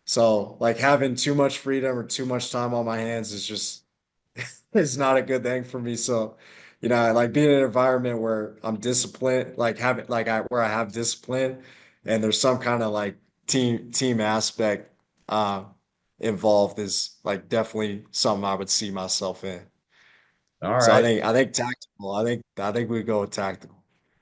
So like having too much freedom or too much time on my hands is just it's not a good thing for me. So, I like being in an environment where I'm disciplined, like having like where I have discipline and there's some kind of like team aspect uh involved is like definitely something I would see myself in. All So I right. think I think tactical. I think we go with tactical.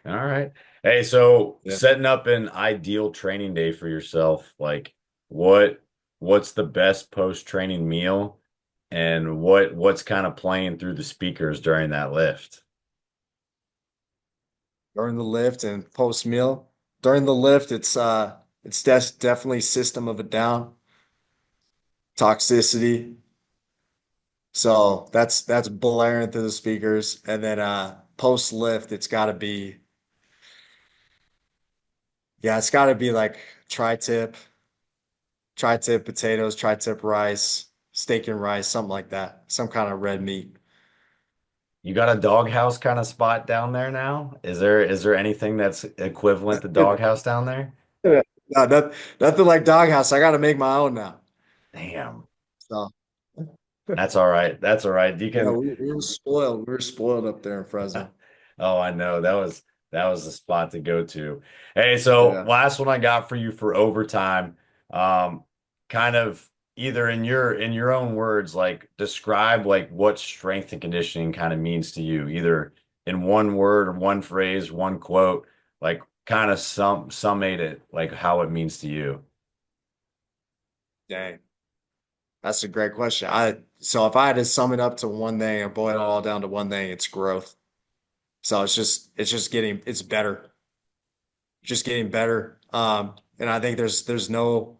All right. Hey, so Yeah. setting up an ideal training day for yourself, like what what's the best post-training meal and what's kind of playing through the speakers during that lift? During the lift and post meal. During the lift, it's definitely System of a Down, Toxicity. So that's blaring through the speakers. And then post lift, it's gotta be like tri-tip, tri-tip potatoes, tri-tip rice, steak and rice, something like that. Some kind of red meat. You got a doghouse kind of spot down there now? Is there anything that's equivalent to doghouse down there? No, nothing like doghouse. I gotta make my own now. Damn. So That's all right. That's all right. You yeah, can we were spoiled. We were spoiled up there in Fresno. Oh, I know. That was the spot to go to. Hey, so Yeah. last one I got for you for overtime. Um, kind of either in your own words, like describe like what strength and conditioning kind of means to you, either in one word or one phrase, one quote, like kind of summate it, like how it means to you. Dang. That's a great question. So if I had to sum it up to one thing or boil it all down to one thing, it's growth. So it's better, just getting better. And I think there's no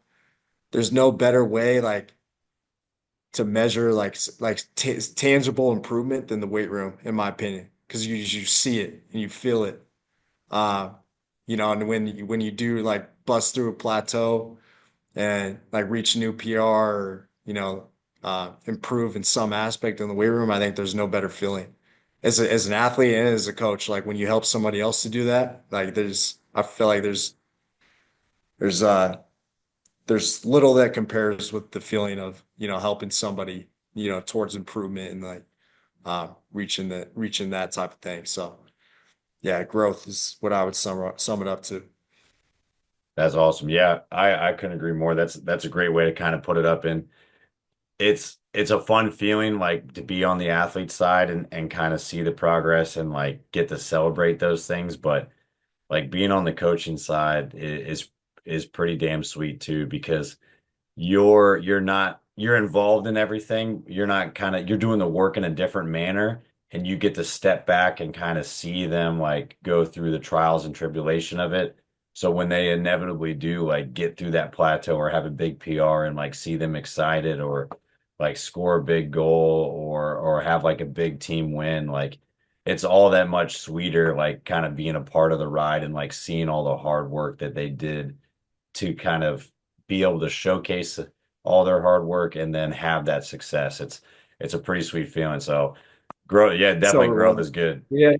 better way like to measure like t tangible improvement than the weight room, in my opinion, because you see it and you feel it. Uh, and when you do like bust through a plateau and like reach a new PR or improve in some aspect in the weight room, I think there's no better feeling as an athlete and as a coach. Like when you help somebody else to do that, like I feel like there's uh there's little that compares with the feeling of helping somebody towards improvement and like reaching that type of thing. So yeah, growth is what I would sum it up to. That's awesome. Yeah, I couldn't agree more. That's a great way to kind of put it up. And it's a fun feeling like to be on the athlete side and kind of see the progress and like get to celebrate those things. But like being on the coaching side is pretty damn sweet too, because you're involved in everything. You're not kind of you're doing the work in a different manner, and you get to step back and kind of see them like go through the trials and tribulation of it. So when they inevitably do like get through that plateau or have a big PR and like see them excited or like score a big goal or have like a big team win, like it's all that much sweeter, like kind of being a part of the ride and like seeing all the hard work that they did to kind of be able to showcase all their hard work and then have that success. It's a pretty sweet feeling. So growth, yeah, So definitely growth is rewarding. good. Yeah.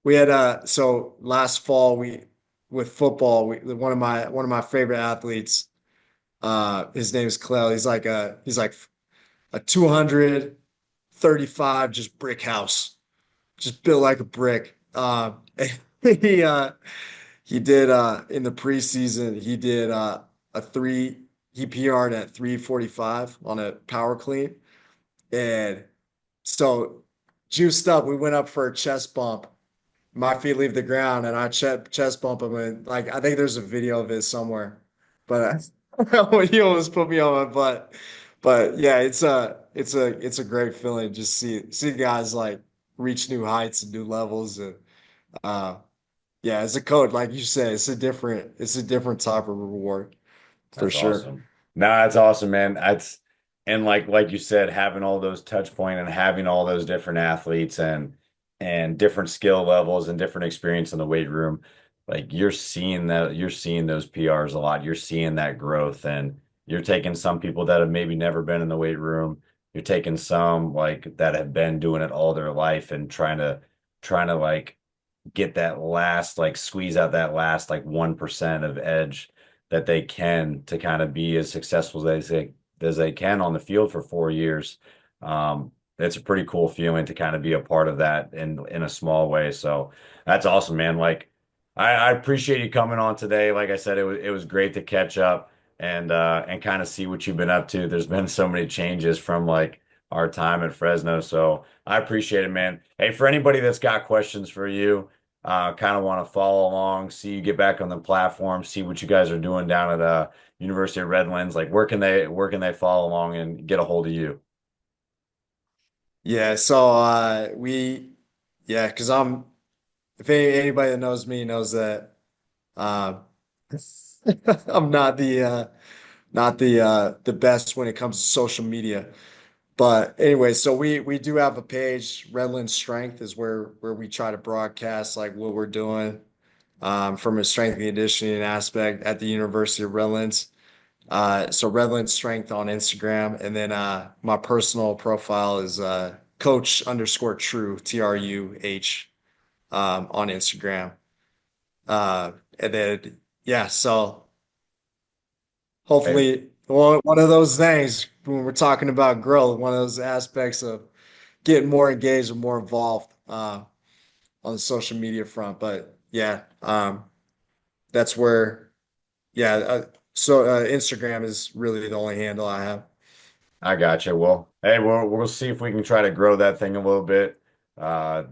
We had so last fall we with football, one of my favorite athletes, his name is Clell. He's like a 235 just brick house, just built like a brick. He uh he did in the preseason, he did a three he PR'd at 345 on a power clean. And so juiced up, we went up for a chest bump. My feet leave the ground and I chest bump him, and like I think there's a video of it somewhere, but he almost put me on my butt. But yeah, it's a great feeling just see guys like reach new heights and new levels. And uh yeah, as a coach, like you said, it's a different type of reward for That's sure. awesome. No, that's awesome, man. That's and like you said, having all those touch point and having all those different athletes and different skill levels and different experience in the weight room, like you're seeing those PRs a lot. You're seeing that growth and you're taking some people that have maybe never been in the weight room. You're taking some like that have been doing it all their life and trying to like get that last like squeeze out that last like 1% of edge that they can to kind of be as successful as they can on the field for 4 years. It's a pretty cool feeling to kind of be a part of that in a small way. So that's awesome, man. Like I appreciate you coming on today. Like I said, it was great to catch up and kind of see what you've been up to. There's been so many changes from like our time at Fresno. So I appreciate it, man. Hey, for anybody that's got questions for you, kind of want to follow along, see you get back on the platform, see what you guys are doing down at University of Redlands. Like where can they follow along and get a hold of you? Yeah, so because if anybody that knows me knows that uh I'm not the best when it comes to social media. But anyway, so we do have a page. Redlands Strength is where we try to broadcast like what we're doing from a strength and conditioning aspect at the University of Redlands. So Redlands Strength on Instagram, and then my personal profile is Coach underscore True TRUH on Instagram. And then yeah, so Hey, hopefully one of those things when we're talking about growth, one of those aspects of getting more engaged and more involved on the social media front. But yeah, that's where yeah. Instagram is really the only handle I have. I got you. Well, hey, we'll see if we can try to grow that thing a little bit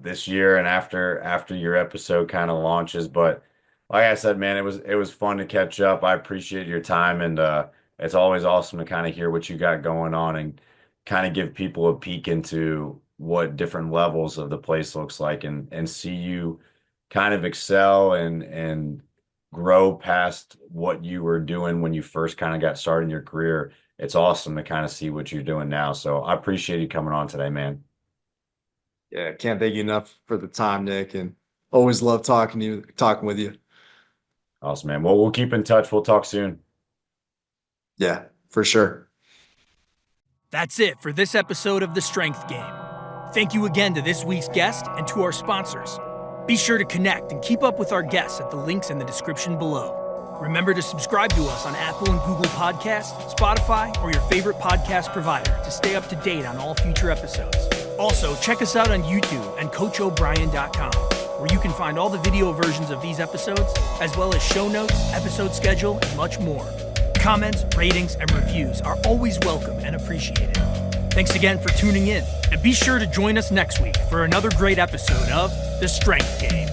this year and after your episode kind of launches. But like I said, man, it was fun to catch up. I appreciate your time and it's always awesome to kind of hear what you got going on and kind of give people a peek into what different levels of the place looks like and see you kind of excel and grow past what you were doing when you first kind of got started in your career. It's awesome to kind of see what you're doing now. So I appreciate you coming on today, man. Yeah, can't thank you enough for the time, Nick, and always love talking with you. Awesome, man. Well, we'll keep in touch. We'll talk soon. Yeah, for sure. That's it for this episode of The Strength Game. Thank you again to this week's guest and to our sponsors. Be sure to connect and keep up with our guests at the links in the description below. Remember to subscribe to us on Apple and Google Podcasts, Spotify, or your favorite podcast provider to stay up to date on all future episodes. Also, check us out on YouTube and CoachO'Brien.com, where you can find all the video versions of these episodes, as well as show notes, episode schedule, and much more. Comments, ratings, and reviews are always welcome and appreciated. Thanks again for tuning in, and be sure to join us next week for another great episode of The Strength Game.